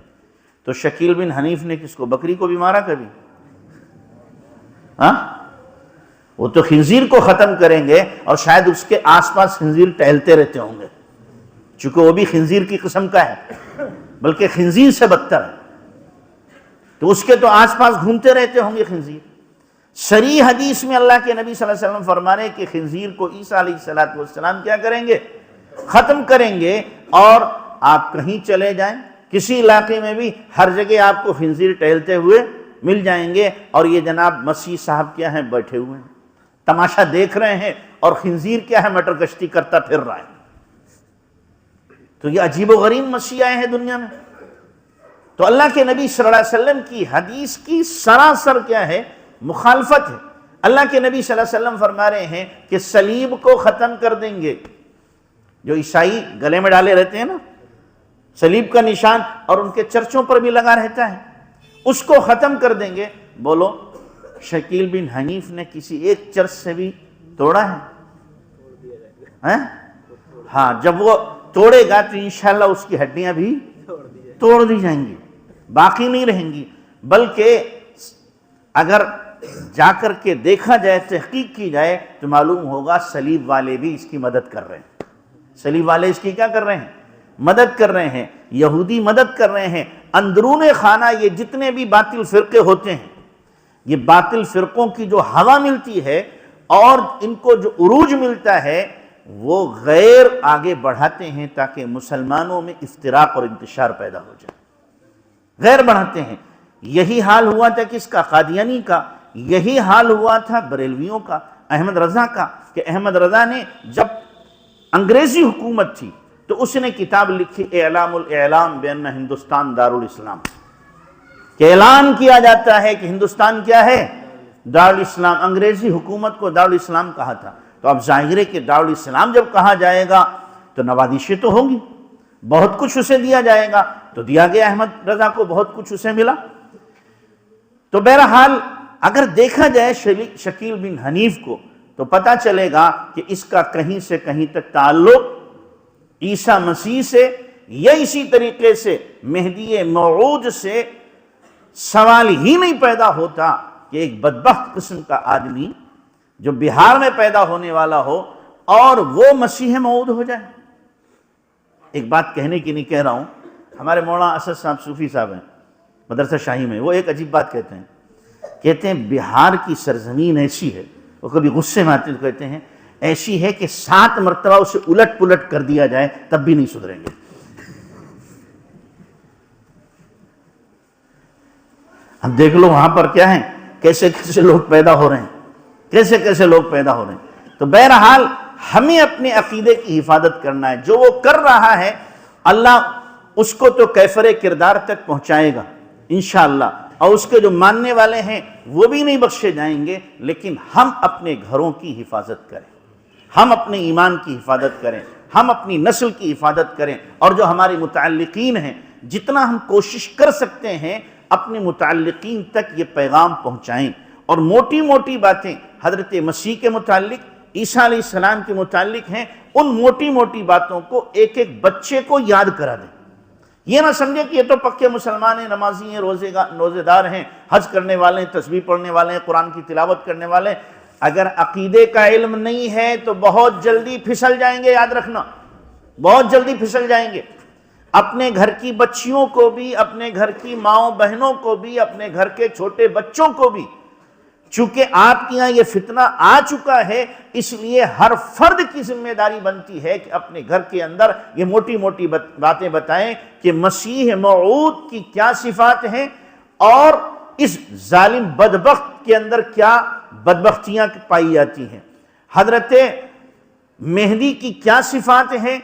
تو شکیل بن حنیف نے کس کو؟ بکری کو بھی مارا کبھی؟ ہاں، وہ تو خنزیر کو ختم کریں گے، اور شاید اس کے آس پاس خنزیر ٹہلتے رہتے ہوں گے، چونکہ وہ بھی خنزیر کی قسم کا ہے، بلکہ خنزیر سے بدتر ہے. تو اس کے تو آس پاس گھومتے رہتے ہوں گے خنزیر. صریح حدیث میں اللہ کے نبی صلی اللہ علیہ وسلم فرما رہے کہ خنزیر کو عیسیٰ علیہ السلام کیا کریں گے؟ ختم کریں گے. اور آپ کہیں چلے جائیں، کسی علاقے میں بھی، ہر جگہ آپ کو خنزیر ٹہلتے ہوئے مل جائیں گے. اور یہ جناب مسیح صاحب کیا ہیں؟ بیٹھے ہوئے ہیں، تماشا دیکھ رہے ہیں، اور خنزیر کیا ہے؟ مٹر کشتی کرتا پھر رہا ہے. تو یہ عجیب و غریب مسیح آئے ہیں دنیا میں. تو اللہ کے نبی صلی اللہ علیہ وسلم کی حدیث کی سراسر کیا ہے؟ مخالفت ہے. اللہ کے نبی صلی اللہ علیہ وسلم فرما رہے ہیں کہ صلیب کو ختم کر دیں گے. جو عیسائی گلے میں ڈالے رہتے ہیں نا، صلیب کا نشان اور ان کے چرچوں پر بھی لگا رہتا ہے، اس کو ختم کر دیں گے۔ بولو شکیل بن حنیف نے کسی ایک چرچ سے بھی توڑا ہے؟ ہاں، جب وہ توڑے گا تو انشاءاللہ اس کی ہڈیاں بھی توڑ دی جائیں گی، باقی نہیں رہیں گی۔ بلکہ اگر جا کر کے دیکھا جائے، تحقیق کی جائے، تو معلوم ہوگا صلیب والے بھی اس کی مدد کر رہے ہیں۔ صلیب والے اس کی کیا کر رہے ہیں؟ مدد کر رہے ہیں۔ یہودی مدد کر رہے ہیں۔ اندرون خانہ یہ جتنے بھی باطل فرقے ہوتے ہیں، یہ باطل فرقوں کی جو ہوا ملتی ہے اور ان کو جو عروج ملتا ہے، وہ غیر آگے بڑھاتے ہیں تاکہ مسلمانوں میں افتراق اور انتشار پیدا ہو جائے، غیر بڑھاتے ہیں۔ یہی حال ہوا تھا کس کا؟ قادیانی کا۔ یہی حال ہوا تھا بریلویوں کا، احمد رضا کا، کہ احمد رضا نے جب انگریزی حکومت تھی تو اس نے کتاب لکھی اعلام الاعلام بین ہندوستان دارالاسلام، کہ اعلان کیا جاتا ہے کہ ہندوستان کیا ہے؟ دارالاسلام۔ انگریزی حکومت کو دارالاسلام کہا تھا، تو اب ظاہر ہے کہ دارالاسلام جب کہا جائے گا تو نوازشیں تو ہوں گی، بہت کچھ اسے دیا جائے گا، تو دیا گیا احمد رضا کو، بہت کچھ اسے ملا۔ تو بہرحال اگر دیکھا جائے شکیل بن حنیف کو تو پتہ چلے گا کہ اس کا کہیں سے کہیں تک تعلق عیسیٰ مسیح سے یا اسی طریقے سے مہدی موعود سے سوال ہی نہیں پیدا ہوتا کہ ایک بدبخت قسم کا آدمی جو بہار میں پیدا ہونے والا ہو اور وہ مسیح موعود ہو جائے۔ ایک بات کہنے کی نہیں کہہ رہا ہوں، ہمارے مولانا اسد صاحب صوفی صاحب ہیں مدرسہ شاہی میں، وہ ایک عجیب بات کہتے ہیں بہار کی سرزمین ایسی ہے، وہ کبھی غصے میں آتے تو کہتے ہیں ایسی ہے کہ 7 مرتبہ اسے الٹ پلٹ کر دیا جائے تب بھی نہیں سدھریں گے۔ ہم دیکھ لو وہاں پر کیا ہے، کیسے کیسے لوگ پیدا ہو رہے ہیں، کیسے کیسے لوگ پیدا ہو رہے ہیں۔ تو بہرحال ہمیں اپنے عقیدے کی حفاظت کرنا ہے، جو وہ کر رہا ہے اللہ اس کو تو کیفر کردار تک پہنچائے گا انشاءاللہ، اور اس کے جو ماننے والے ہیں وہ بھی نہیں بخشے جائیں گے، لیکن ہم اپنے گھروں کی حفاظت کریں، ہم اپنے ایمان کی حفاظت کریں، ہم اپنی نسل کی حفاظت کریں، اور جو ہمارے متعلقین ہیں جتنا ہم کوشش کر سکتے ہیں اپنے متعلقین تک یہ پیغام پہنچائیں، اور موٹی موٹی باتیں حضرت مسیح کے متعلق، عیسیٰ علیہ السلام کے متعلق ہیں، ان موٹی موٹی باتوں کو ایک ایک بچے کو یاد کرا دیں۔ یہ نہ سمجھے کہ یہ تو پکے مسلمان ہیں، نمازی ہیں، روزے دار ہیں، حج کرنے والے ہیں، تسبیح پڑھنے والے ہیں، قرآن کی تلاوت کرنے والے ہیں۔ اگر عقیدے کا علم نہیں ہے تو بہت جلدی پھسل جائیں گے، یاد رکھنا، بہت جلدی پھسل جائیں گے۔ اپنے گھر کی بچیوں کو بھی، اپنے گھر کی ماؤں بہنوں کو بھی، اپنے گھر کے چھوٹے بچوں کو بھی، چونکہ آپ کے یہاں یہ فتنہ آ چکا ہے، اس لیے ہر فرد کی ذمہ داری بنتی ہے کہ اپنے گھر کے اندر یہ موٹی موٹی باتیں بتائیں کہ مسیح موعود کی کیا صفات ہیں اور اس ظالم بدبخت کے اندر کیا بدبختیاں پائی جاتی ہیں، حضرت مہدی کی کیا صفات ہیں،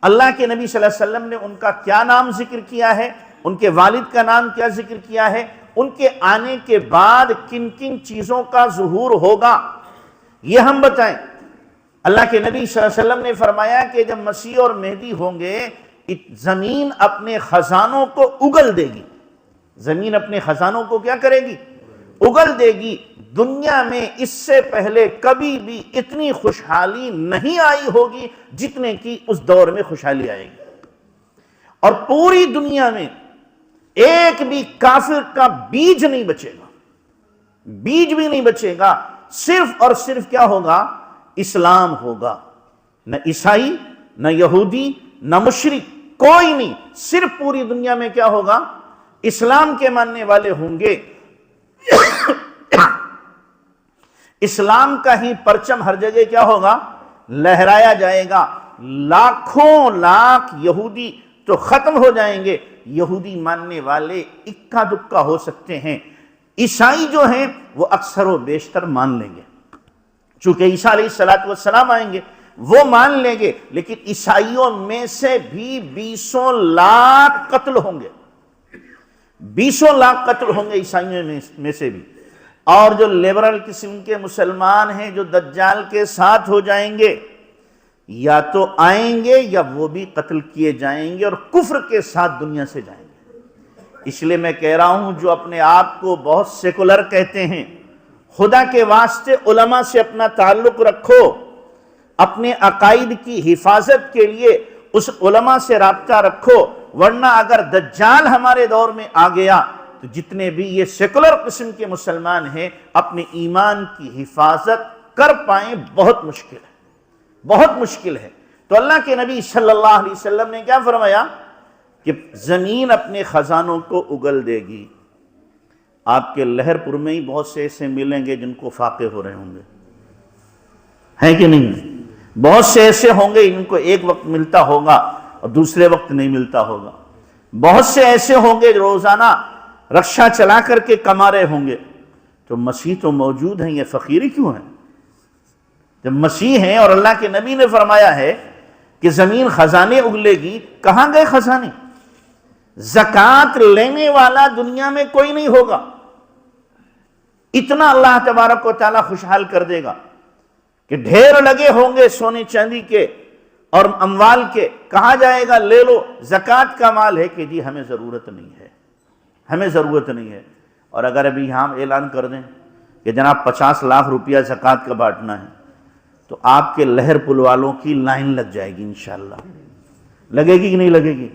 اللہ کے نبی صلی اللہ علیہ وسلم نے ان کا کیا نام ذکر کیا ہے، ان کے والد کا نام کیا ذکر کیا ہے، ان کے آنے کے بعد کن کن چیزوں کا ظہور ہوگا، یہ ہم بتائیں۔ اللہ کے نبی صلی اللہ علیہ وسلم نے فرمایا کہ جب مسیح اور مہدی ہوں گے زمین اپنے خزانوں کو اگل دے گی، زمین اپنے خزانوں کو کیا کرے گی؟ اگل دے گی۔ دنیا میں اس سے پہلے کبھی بھی اتنی خوشحالی نہیں آئی ہوگی جتنے کی اس دور میں خوشحالی آئے گی، اور پوری دنیا میں ایک بھی کافر کا بیج نہیں بچے گا، بیج بھی نہیں بچے گا، صرف اور صرف کیا ہوگا؟ اسلام ہوگا، نہ عیسائی، نہ یہودی، نہ مشرک، کوئی نہیں، صرف پوری دنیا میں کیا ہوگا؟ اسلام کے ماننے والے ہوں گے۔ اسلام کا ہی پرچم ہر جگہ کیا ہوگا؟ لہرایا جائے گا۔ لاکھوں لاکھ یہودی تو ختم ہو جائیں گے، یہودی ماننے والے اکا دکا ہو سکتے ہیں، عیسائی جو ہیں وہ اکثر و بیشتر مان لیں گے، چونکہ عیسیٰ علیہ السلام آئیں گے وہ مان لیں گے، لیکن عیسائیوں میں سے بھی 20 لاکھ قتل ہوں گے، 20 لاکھ قتل ہوں گے عیسائیوں میں سے بھی۔ اور جو لیبرل قسم کے مسلمان ہیں جو دجال کے ساتھ ہو جائیں گے، یا تو آئیں گے یا وہ بھی قتل کیے جائیں گے اور کفر کے ساتھ دنیا سے جائیں گے۔ اس لیے میں کہہ رہا ہوں جو اپنے آپ کو بہت سیکولر کہتے ہیں، خدا کے واسطے علماء سے اپنا تعلق رکھو، اپنے عقائد کی حفاظت کے لیے اس علماء سے رابطہ رکھو، ورنہ اگر دجال ہمارے دور میں آ گیا تو جتنے بھی یہ سیکولر قسم کے مسلمان ہیں اپنے ایمان کی حفاظت کر پائیں بہت مشکل ہے، بہت مشکل ہے۔ تو اللہ کے نبی صلی اللہ علیہ وسلم نے کیا فرمایا کہ زمین اپنے خزانوں کو اگل دے گی۔ آپ کے لہر پور میں ہی بہت سے ایسے ملیں گے جن کو فاقے ہو رہے ہوں گے، ہے کہ نہیں؟ بہت سے ایسے ہوں گے جن کو ایک وقت ملتا ہوگا اور دوسرے وقت نہیں ملتا ہوگا۔ بہت سے ایسے ہوں گے جو روزانہ رکشہ چلا کر کے کما رہے ہوں گے۔ تو مسیح تو موجود ہیں، یہ فقیری کیوں ہیں؟ جب مسیح ہیں اور اللہ کے نبی نے فرمایا ہے کہ زمین خزانے اگلے گی، کہاں گئے خزانے؟ زکوٰۃ لینے والا دنیا میں کوئی نہیں ہوگا، اتنا اللہ تبارک و تعالیٰ خوشحال کر دے گا کہ ڈھیر لگے ہوں گے سونے چاندی کے اور اموال کے، کہاں جائے گا؟ لے لو، زکوٰۃ کا مال ہے کہ جی ہمیں ضرورت نہیں ہے، ہمیں ضرورت نہیں ہے۔ اور اگر ابھی ہم اعلان کر دیں کہ جناب 50 لاکھ روپیہ زکوٰۃ کا بانٹنا ہے تو آپ کے لہر پل والوں کی لائن لگ جائے گی، انشاءاللہ لگے گی کہ نہیں لگے گی؟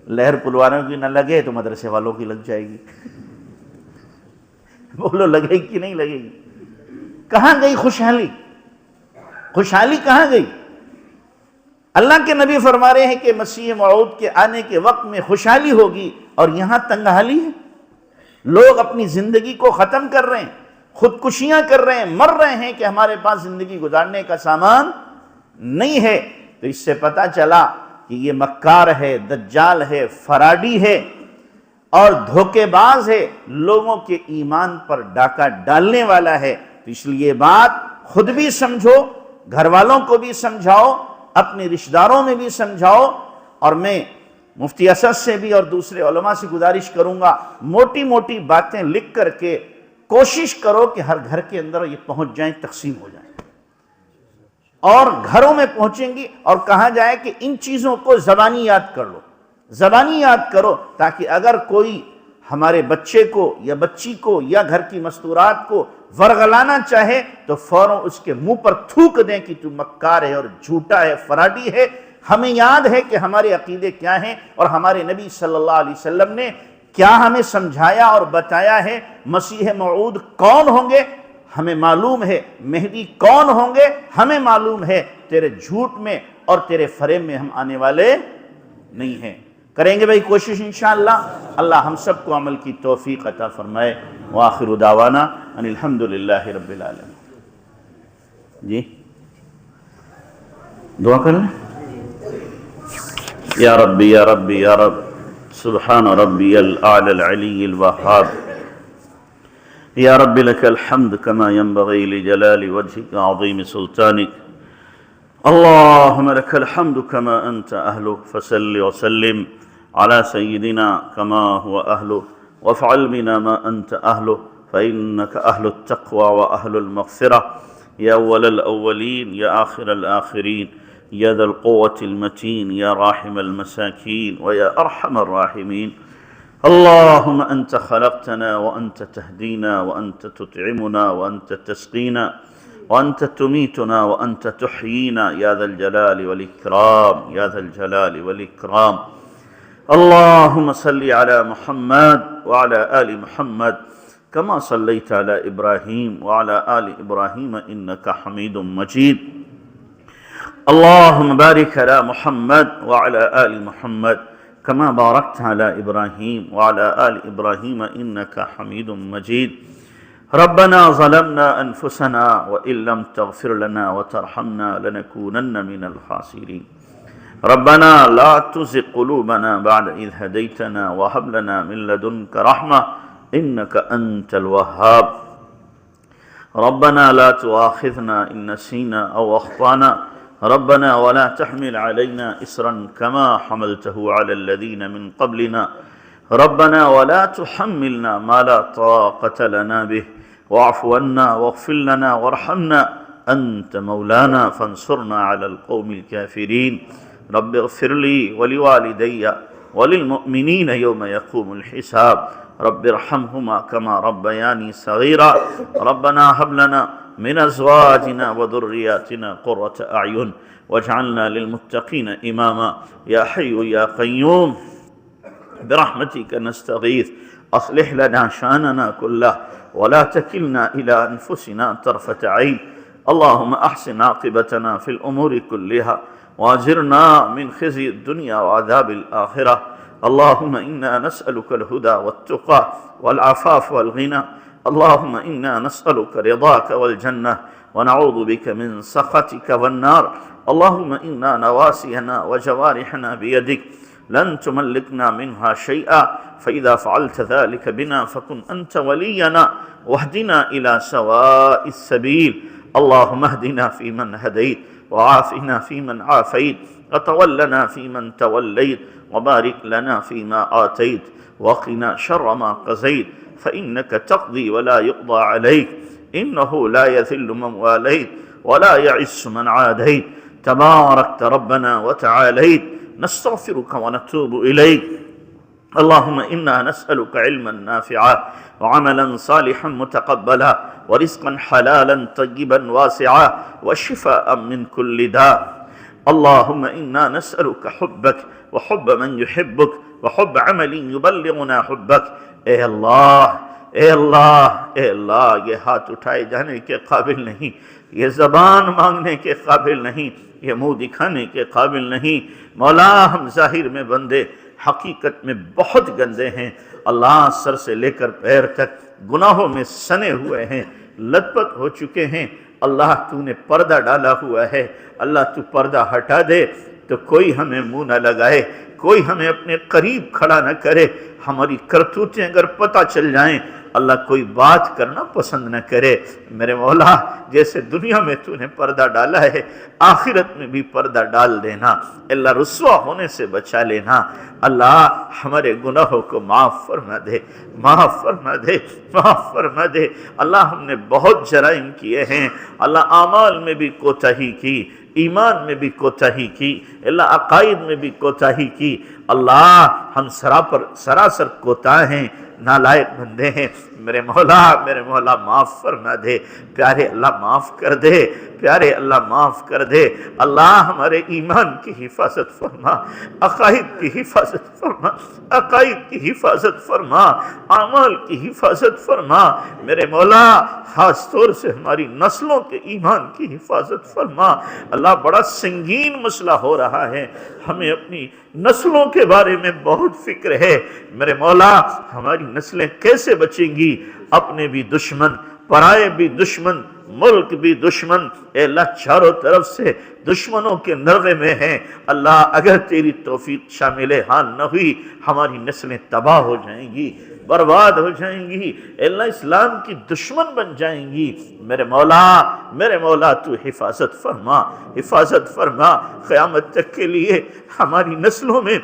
لہر پل والوں کی نہ لگے تو مدرسے والوں کی لگ جائے گی، بولو لگے گی کہ نہیں لگے گی؟ کہاں گئی خوشحالی؟ خوشحالی کہاں گئی؟ اللہ کے نبی فرما رہے ہیں کہ مسیح موعود کے آنے کے وقت میں خوشحالی ہوگی اور یہاں تنگحالی ہے۔ لوگ اپنی زندگی کو ختم کر رہے ہیں، خودکشیاں کر رہے ہیں، مر رہے ہیں کہ ہمارے پاس زندگی گزارنے کا سامان نہیں ہے۔ تو اس سے پتہ چلا کہ یہ مکار ہے، دجال ہے، فراڈی ہے اور دھوکے باز ہے، لوگوں کے ایمان پر ڈاکہ ڈالنے والا ہے۔ تو اس لیے بات خود بھی سمجھو، گھر والوں کو بھی سمجھاؤ، اپنے رشتہ داروں میں بھی سمجھاؤ، اور میں مفتی اسد سے بھی اور دوسرے علماء سے گزارش کروں گا موٹی موٹی باتیں لکھ کر کے کوشش کرو کہ ہر گھر کے اندر یہ پہنچ جائیں، تقسیم ہو جائیں، اور گھروں میں پہنچیں گی اور کہا جائے کہ ان چیزوں کو زبانی یاد کر لو، زبانی یاد کرو، تاکہ اگر کوئی ہمارے بچے کو یا بچی کو یا گھر کی مستورات کو ورغلانا چاہے تو فوراً اس کے منہ پر تھوک دیں کہ تو مکار ہے اور جھوٹا ہے، فراڈی ہے۔ ہمیں یاد ہے کہ ہمارے عقیدے کیا ہیں اور ہمارے نبی صلی اللہ علیہ وسلم نے کیا ہمیں سمجھایا اور بتایا ہے۔ مسیح موعود کون ہوں گے ہمیں معلوم ہے، مہدی کون ہوں گے ہمیں معلوم ہے۔ تیرے جھوٹ میں اور تیرے فریب میں ہم آنے والے نہیں ہیں۔ کریں گے بھائی کوشش انشاءاللہ۔ اللہ ہم سب کو عمل کی توفیق عطا فرمائے۔ وآخر دعوانا ان الحمدللہ رب العالمین۔ جی دعا کر لیں۔ یا ربی یا ربی یا رب، سبحان ربی الاعلی العلی الوہاب، یا رب لک الحمد کما ينبغی لجلال وجهک عظیم سلطانک، اللہم لک الحمد کما انت اہلہ، فصل وسلم على سیدنا کما هو اہلہ، وافعل بنا ما انت اہلہ، فإنک اہل التقوی واہل المغفرہ، یا اول الاولین یا آخر الآخرین، یا ذا القوة المتین، یا راحم المساکین ویا ارحم الراحمین۔ اللہم انت خلقتنا وانت تہدینا وانت تطعمنا وانت تسقینا وانت تمیتنا وانت تحیینا، یا ذا الجلال والاکرام، یا ذا الجلال والاکرام۔ اللہم صلی علی محمد وعلی آل محمد کما صلیت علی ابراہیم وعلی آل ابراہیم انک حمید مجید۔ اللہم بارک علی محمد وعلی آل محمد کما بارکت علی ابراہیم وعلی آل ابراہیم انک حمید مجید۔ ربنا ظلمنا انفسنا وإن لم تغفر لنا وترحمنا لنكونن من الخاسرین۔ ربنا لا تزغ قلوبنا بعد إذ هديتنا وهب لنا من لدنك رحمة إنك أنت الوهاب۔ ربنا لا تؤاخذنا إن نسينا أو أخطأنا، ربنا ولا تحمل علينا إصرا كما حملته على الذين من قبلنا، ربنا ولا تحملنا ما لا طاقة لنا به، واعف عنا واغفر لنا وارحمنا أنت مولانا فانصرنا على القوم الكافرين رب اغفر لي ولوالدي وللمؤمنين يوم يقوم الحساب رب ارحمهما كما ربياني صغيرا ربنا هب لنا من أزواجنا وذرياتنا قرة أعين واجعلنا للمتقين إماما يا حي يا قيوم برحمتك نستغيث أصلح لنا شأننا كله ولا تكلنا إلى أنفسنا طرفة عين اللهم أحسن عاقبتنا في الأمور كلها واجرنا من خزي الدنيا وعذاب الآخرة اللهم إنا نسألك الهدى والتقى والعفاف والغنى اللهم إنا نسألك رضاك والجنة ونعوذ بك من سخطك والنار اللهم إنا نواسينا وجوارحنا بيدك لن تملكنا منها شيئا فإذا فعلت ذلك بنا فكن أنت ولينا واهدنا إلى سواء السبيل اللهم اهدنا فيمن هديت وعافنا فيمن عافيت وتولنا فيمن توليت وبارك لنا فيما آتيت وقنا شر ما قضيت فإنك تقضي ولا يقضى عليك إنه لا يذل من واليت ولا يعز من عاديت تباركت ربنا وتعاليت نستغفرك ونتوب إليك اللهم إنا نسألك علما نافعا وعملا صالحا متقبلا ورزقا حلالا طيبا واسعا وشفاء من كل داء اللهم إنا نسألك حبك وحب من يحبك وحب عمل يبلغنا حبك اے اللہ یہ ہاتھ اٹھائے جانے کے قابل نہیں، یہ زبان مانگنے کے قابل نہیں، یہ منہ دکھانے کے قابل نہیں۔ مولا ہم ظاہر میں بندے حقیقت میں بہت گندے ہیں اللہ، سر سے لے کر پیر تک گناہوں میں سنے ہوئے ہیں، لت پت ہو چکے ہیں اللہ۔ تو نے پردہ ڈالا ہوا ہے اللہ، تو پردہ ہٹا دے تو کوئی ہمیں منہ نہ لگائے، کوئی ہمیں اپنے قریب کھڑا نہ کرے، ہماری کرتوتیں اگر پتہ چل جائیں اللہ کوئی بات کرنا پسند نہ کرے۔ میرے مولا جیسے دنیا میں تو نے پردہ ڈالا ہے آخرت میں بھی پردہ ڈال دینا اللہ، رسوا ہونے سے بچا لینا اللہ، ہمارے گناہوں کو معاف فرما دے، معاف فرما دے، معاف فرما دے اللہ۔ ہم نے بہت جرائم کیے ہیں اللہ، اعمال میں بھی کوتاہی کی، ایمان میں بھی کوتاہی کی اللہ، عقائد میں بھی کوتاہی کی اللہ، ہم سراسر کوتاہ ہیں، نالائق بندے ہیں۔ میرے مولا معاف فرما دے، پیارے اللہ معاف کر دے، پیارے اللہ معاف کر دے اللہ۔ ہمارے ایمان کی حفاظت فرما، عقائد کی حفاظت فرما، عقائد کی حفاظت فرما، اعمال کی حفاظت فرما میرے مولا، خاص طور سے ہماری نسلوں کے ایمان کی حفاظت فرما اللہ۔ بڑا سنگین مسئلہ ہو رہا ہے، ہمیں اپنی نسلوں کے بارے میں بہت فکر ہے میرے مولا، ہماری نسلیں کیسے بچیں گی؟ اپنے بھی دشمن، پرائے بھی دشمن، ملک بھی دشمن، اے اللہ چاروں طرف سے دشمنوں کے نرغے میں ہیں اللہ۔ اگر تیری توفیق شامل حال نہ ہوئی ہماری نسلیں تباہ ہو جائیں گی، برباد ہو جائیں گی اے اللہ، اسلام کی دشمن بن جائیں گی میرے مولا تو حفاظت فرما، حفاظت فرما۔ قیامت تک کے لیے ہماری نسلوں میں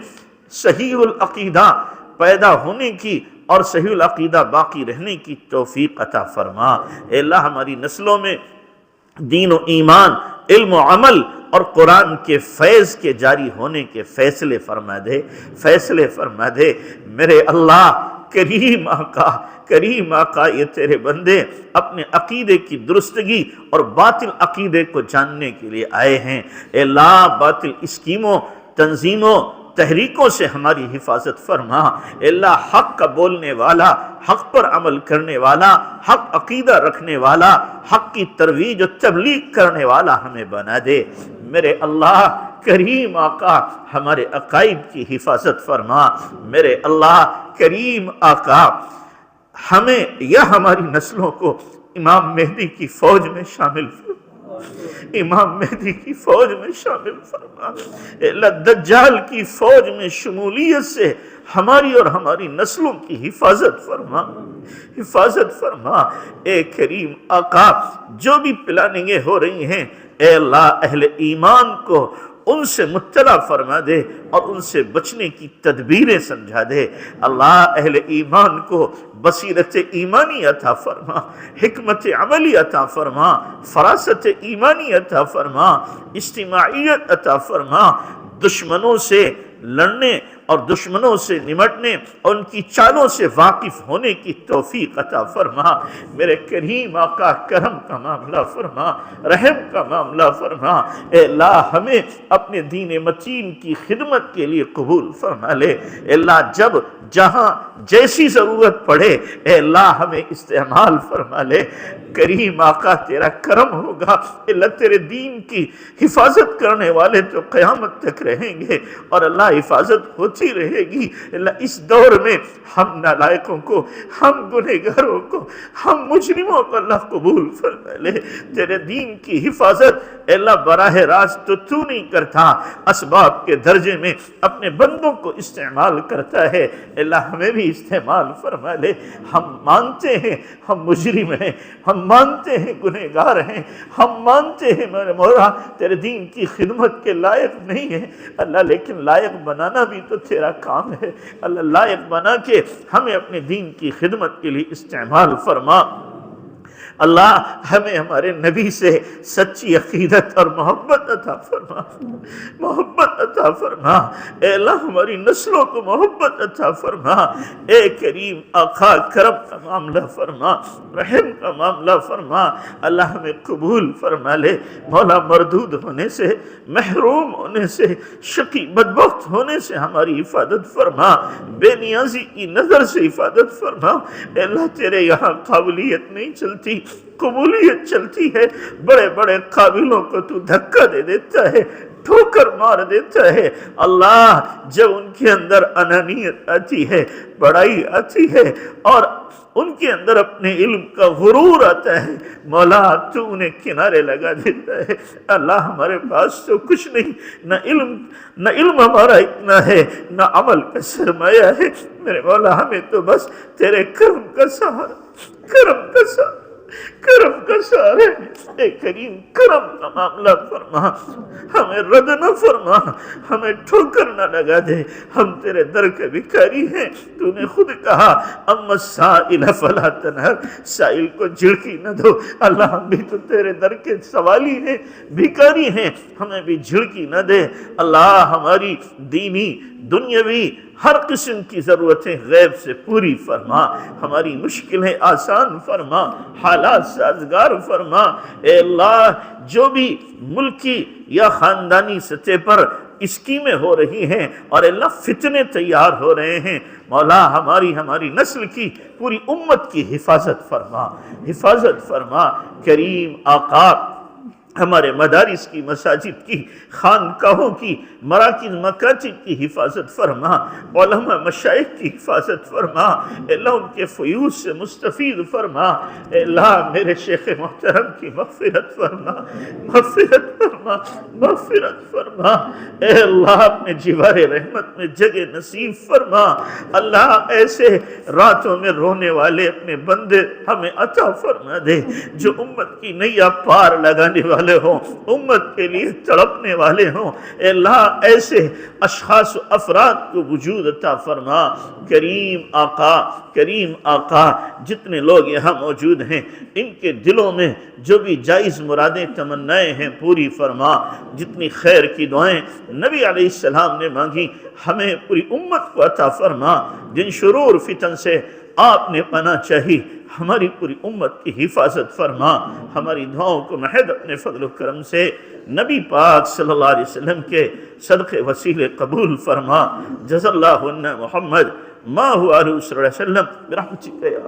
صحیح العقیدہ پیدا ہونے کی اور صحیح العقیدہ باقی رہنے کی توفیق عطا فرما اے اللہ۔ ہماری نسلوں میں دین و ایمان، علم و عمل اور قرآن کے فیض کے جاری ہونے کے فیصلے فرما دے، فیصلے فرما دے میرے اللہ۔ کریم آقا یہ تیرے بندے اپنے عقیدے کی درستگی اور باطل عقیدے کو جاننے کے لیے آئے ہیں اے اللہ۔ باطل اسکیموں، تنظیموں، تحریکوں سے ہماری حفاظت فرما اے اللہ۔ حق کا بولنے والا، حق پر عمل کرنے والا، حق عقیدہ رکھنے والا، حق کی ترویج و تبلیغ کرنے والا ہمیں بنا دے میرے اللہ۔ کریم آقا ہمارے عقائد کی حفاظت فرما میرے اللہ۔ کریم آقا ہمیں یا ہماری نسلوں کو امام مہدی کی فوج میں شامل فرما، امام مہدی کی فوج میں شامل فرما اے اللہ۔ دجال کی فوج میں شمولیت سے ہماری اور ہماری نسلوں کی حفاظت فرما، حفاظت فرما اے کریم آقا۔ جو بھی پلاننگیں ہو رہی ہیں اے اللہ، اہل ایمان کو ان سے مطلع فرما دے اور ان سے بچنے کی تدبیریں سمجھا دے۔ اللہ اہل ایمان کو بصیرت ایمانی عطا فرما، حکمت عملی عطا فرما، فراست ایمانی عطا فرما، اجتماعیت عطا فرما، دشمنوں سے لڑنے اور دشمنوں سے نمٹنے اور ان کی چالوں سے واقف ہونے کی توفیق عطا فرما۔ میرے کریم آقا کرم کا معاملہ فرما، رحم کا معاملہ فرما۔ اے اللہ ہمیں اپنے دین متین کی خدمت کے لیے قبول فرما لے۔ اے اللہ جب جہاں جیسی ضرورت پڑے اے اللہ ہمیں استعمال فرما لے۔ کریم آقا تیرا کرم ہوگا، اللہ تیرے دین کی حفاظت کرنے والے تو قیامت تک رہیں گے اور اللہ حفاظت ہوتی رہے گی۔ اللہ اس دور میں ہم نالائقوں کو، ہم گنہگاروں کو، ہم مجرموں کو اللہ قبول فرما لے۔ تیرے دین کی حفاظت اے اللہ براہ راست تو نہیں کرتا، اسباب کے درجے میں اپنے بندوں کو استعمال کرتا ہے۔ اللہ ہمیں بھی استعمال فرما لے۔ ہم مانتے ہیں ہم مجرم ہیں، ہم مانتے ہیں گنہگار ہیں، ہم مانتے ہیں میرے مولا تیرے دین کی خدمت کے لائق نہیں ہے اللہ، لیکن لائق بنانا بھی تو تیرا کام ہے اللہ۔ لائق بنا کے ہمیں اپنے دین کی خدمت کے لیے استعمال فرما۔ اللہ ہمیں ہمارے نبی سے سچی عقیدت اور محبت عطا فرما، محبت عطا فرما۔ اے اللہ ہماری نسلوں کو محبت عطا فرما۔ اے کریم آقا کرم کا معاملہ فرما، رحم کا معاملہ فرما۔ اللہ ہمیں قبول فرما لے۔ مولا مردود ہونے سے، محروم ہونے سے، شقی بدبخت ہونے سے ہماری حفاظت فرما، بے نیازی کی نظر سے حفاظت فرما۔ اے اللہ تیرے یہاں قابلیت نہیں چلتی، قبولیت چلتی ہے۔ بڑے بڑے قابلوں کو تو دھکا دے دیتا ہے، ٹھوکر مار دیتا ہے اللہ۔ جب ان کے اندر انانیت آتی ہے، بڑائی آتی ہے اور ان کے اندر اپنے علم کا غرور آتا ہے، مولا تو انہیں کنارے لگا دیتا ہے۔ اللہ ہمارے پاس تو کچھ نہیں، نہ علم ہمارا اتنا ہے، نہ عمل کا سرمایہ ہے میرے مولا، ہمیں تو بس تیرے کرم کا سہارا، کرم کا سہارا، کرم کا سہارا۔ اے کریم کرم کا معاملہ فرما، ہمیں رد نہ فرما، ہمیں ٹھوکر نہ لگا دے۔ ہم تیرے در کے بھکاری ہیں، تو نے خود کہا اما السائل فلا تنہر، سائل کو جھڑکی نہ دو۔ اللہ ہم بھی تو تیرے در کے سوالی ہیں، بھکاری ہیں، ہمیں بھی جھڑکی نہ دے۔ اللہ ہماری دینی دنیاوی ہر قسم کی ضرورتیں غیب سے پوری فرما، ہماری مشکلیں آسان فرما، حالات سازگار فرما۔ اے اللہ جو بھی ملکی یا خاندانی سطح پر اسکیمیں ہو رہی ہیں اور اللہ فتنے تیار ہو رہے ہیں، مولا ہماری نسل کی، پوری امت کی حفاظت فرما، حفاظت فرما۔ کریم آقا ہمارے مدارس کی، مساجد کی، خانقاہوں کی، مراکز مکاتب کی حفاظت فرما، علماء مشائخ کی حفاظت فرما۔ اے اللہ ان کے فیوض سے مستفید فرما۔ اے اللہ میرے شیخ محترم کی مغفرت فرما، مغفرت فرما، مغفرت فرما۔ اے اللہ اپنے جوار رحمت میں جگہ نصیب فرما۔ اللہ ایسے راتوں میں رونے والے اپنے بندے ہمیں عطا فرما دے، جو امت کی نیا پار لگانے والے ہوں، امت کے لیے تڑپنے والے ہوں۔ اے اللہ ایسے اشخاص و افراد کو وجود عطا فرما۔ کریم آقا، کریم آقا، جتنے لوگ یہاں موجود ہیں ان کے دلوں میں جو بھی جائز مرادیں تمنائیں ہیں پوری فرما۔ جتنی خیر کی دعائیں نبی علیہ السلام نے مانگی ہمیں پوری امت کو عطا فرما۔ جن شرور فتن سے آپ نے پناہ چاہی ہماری پوری امت کی حفاظت فرما۔ ہماری دعاؤں کو محض اپنے فضل و کرم سے نبی پاک صلی اللہ علیہ وسلم کے صدقے وسیلے قبول فرما۔ جزا اللہ عنا محمد ما هو علیہ وسلم برحمتک یا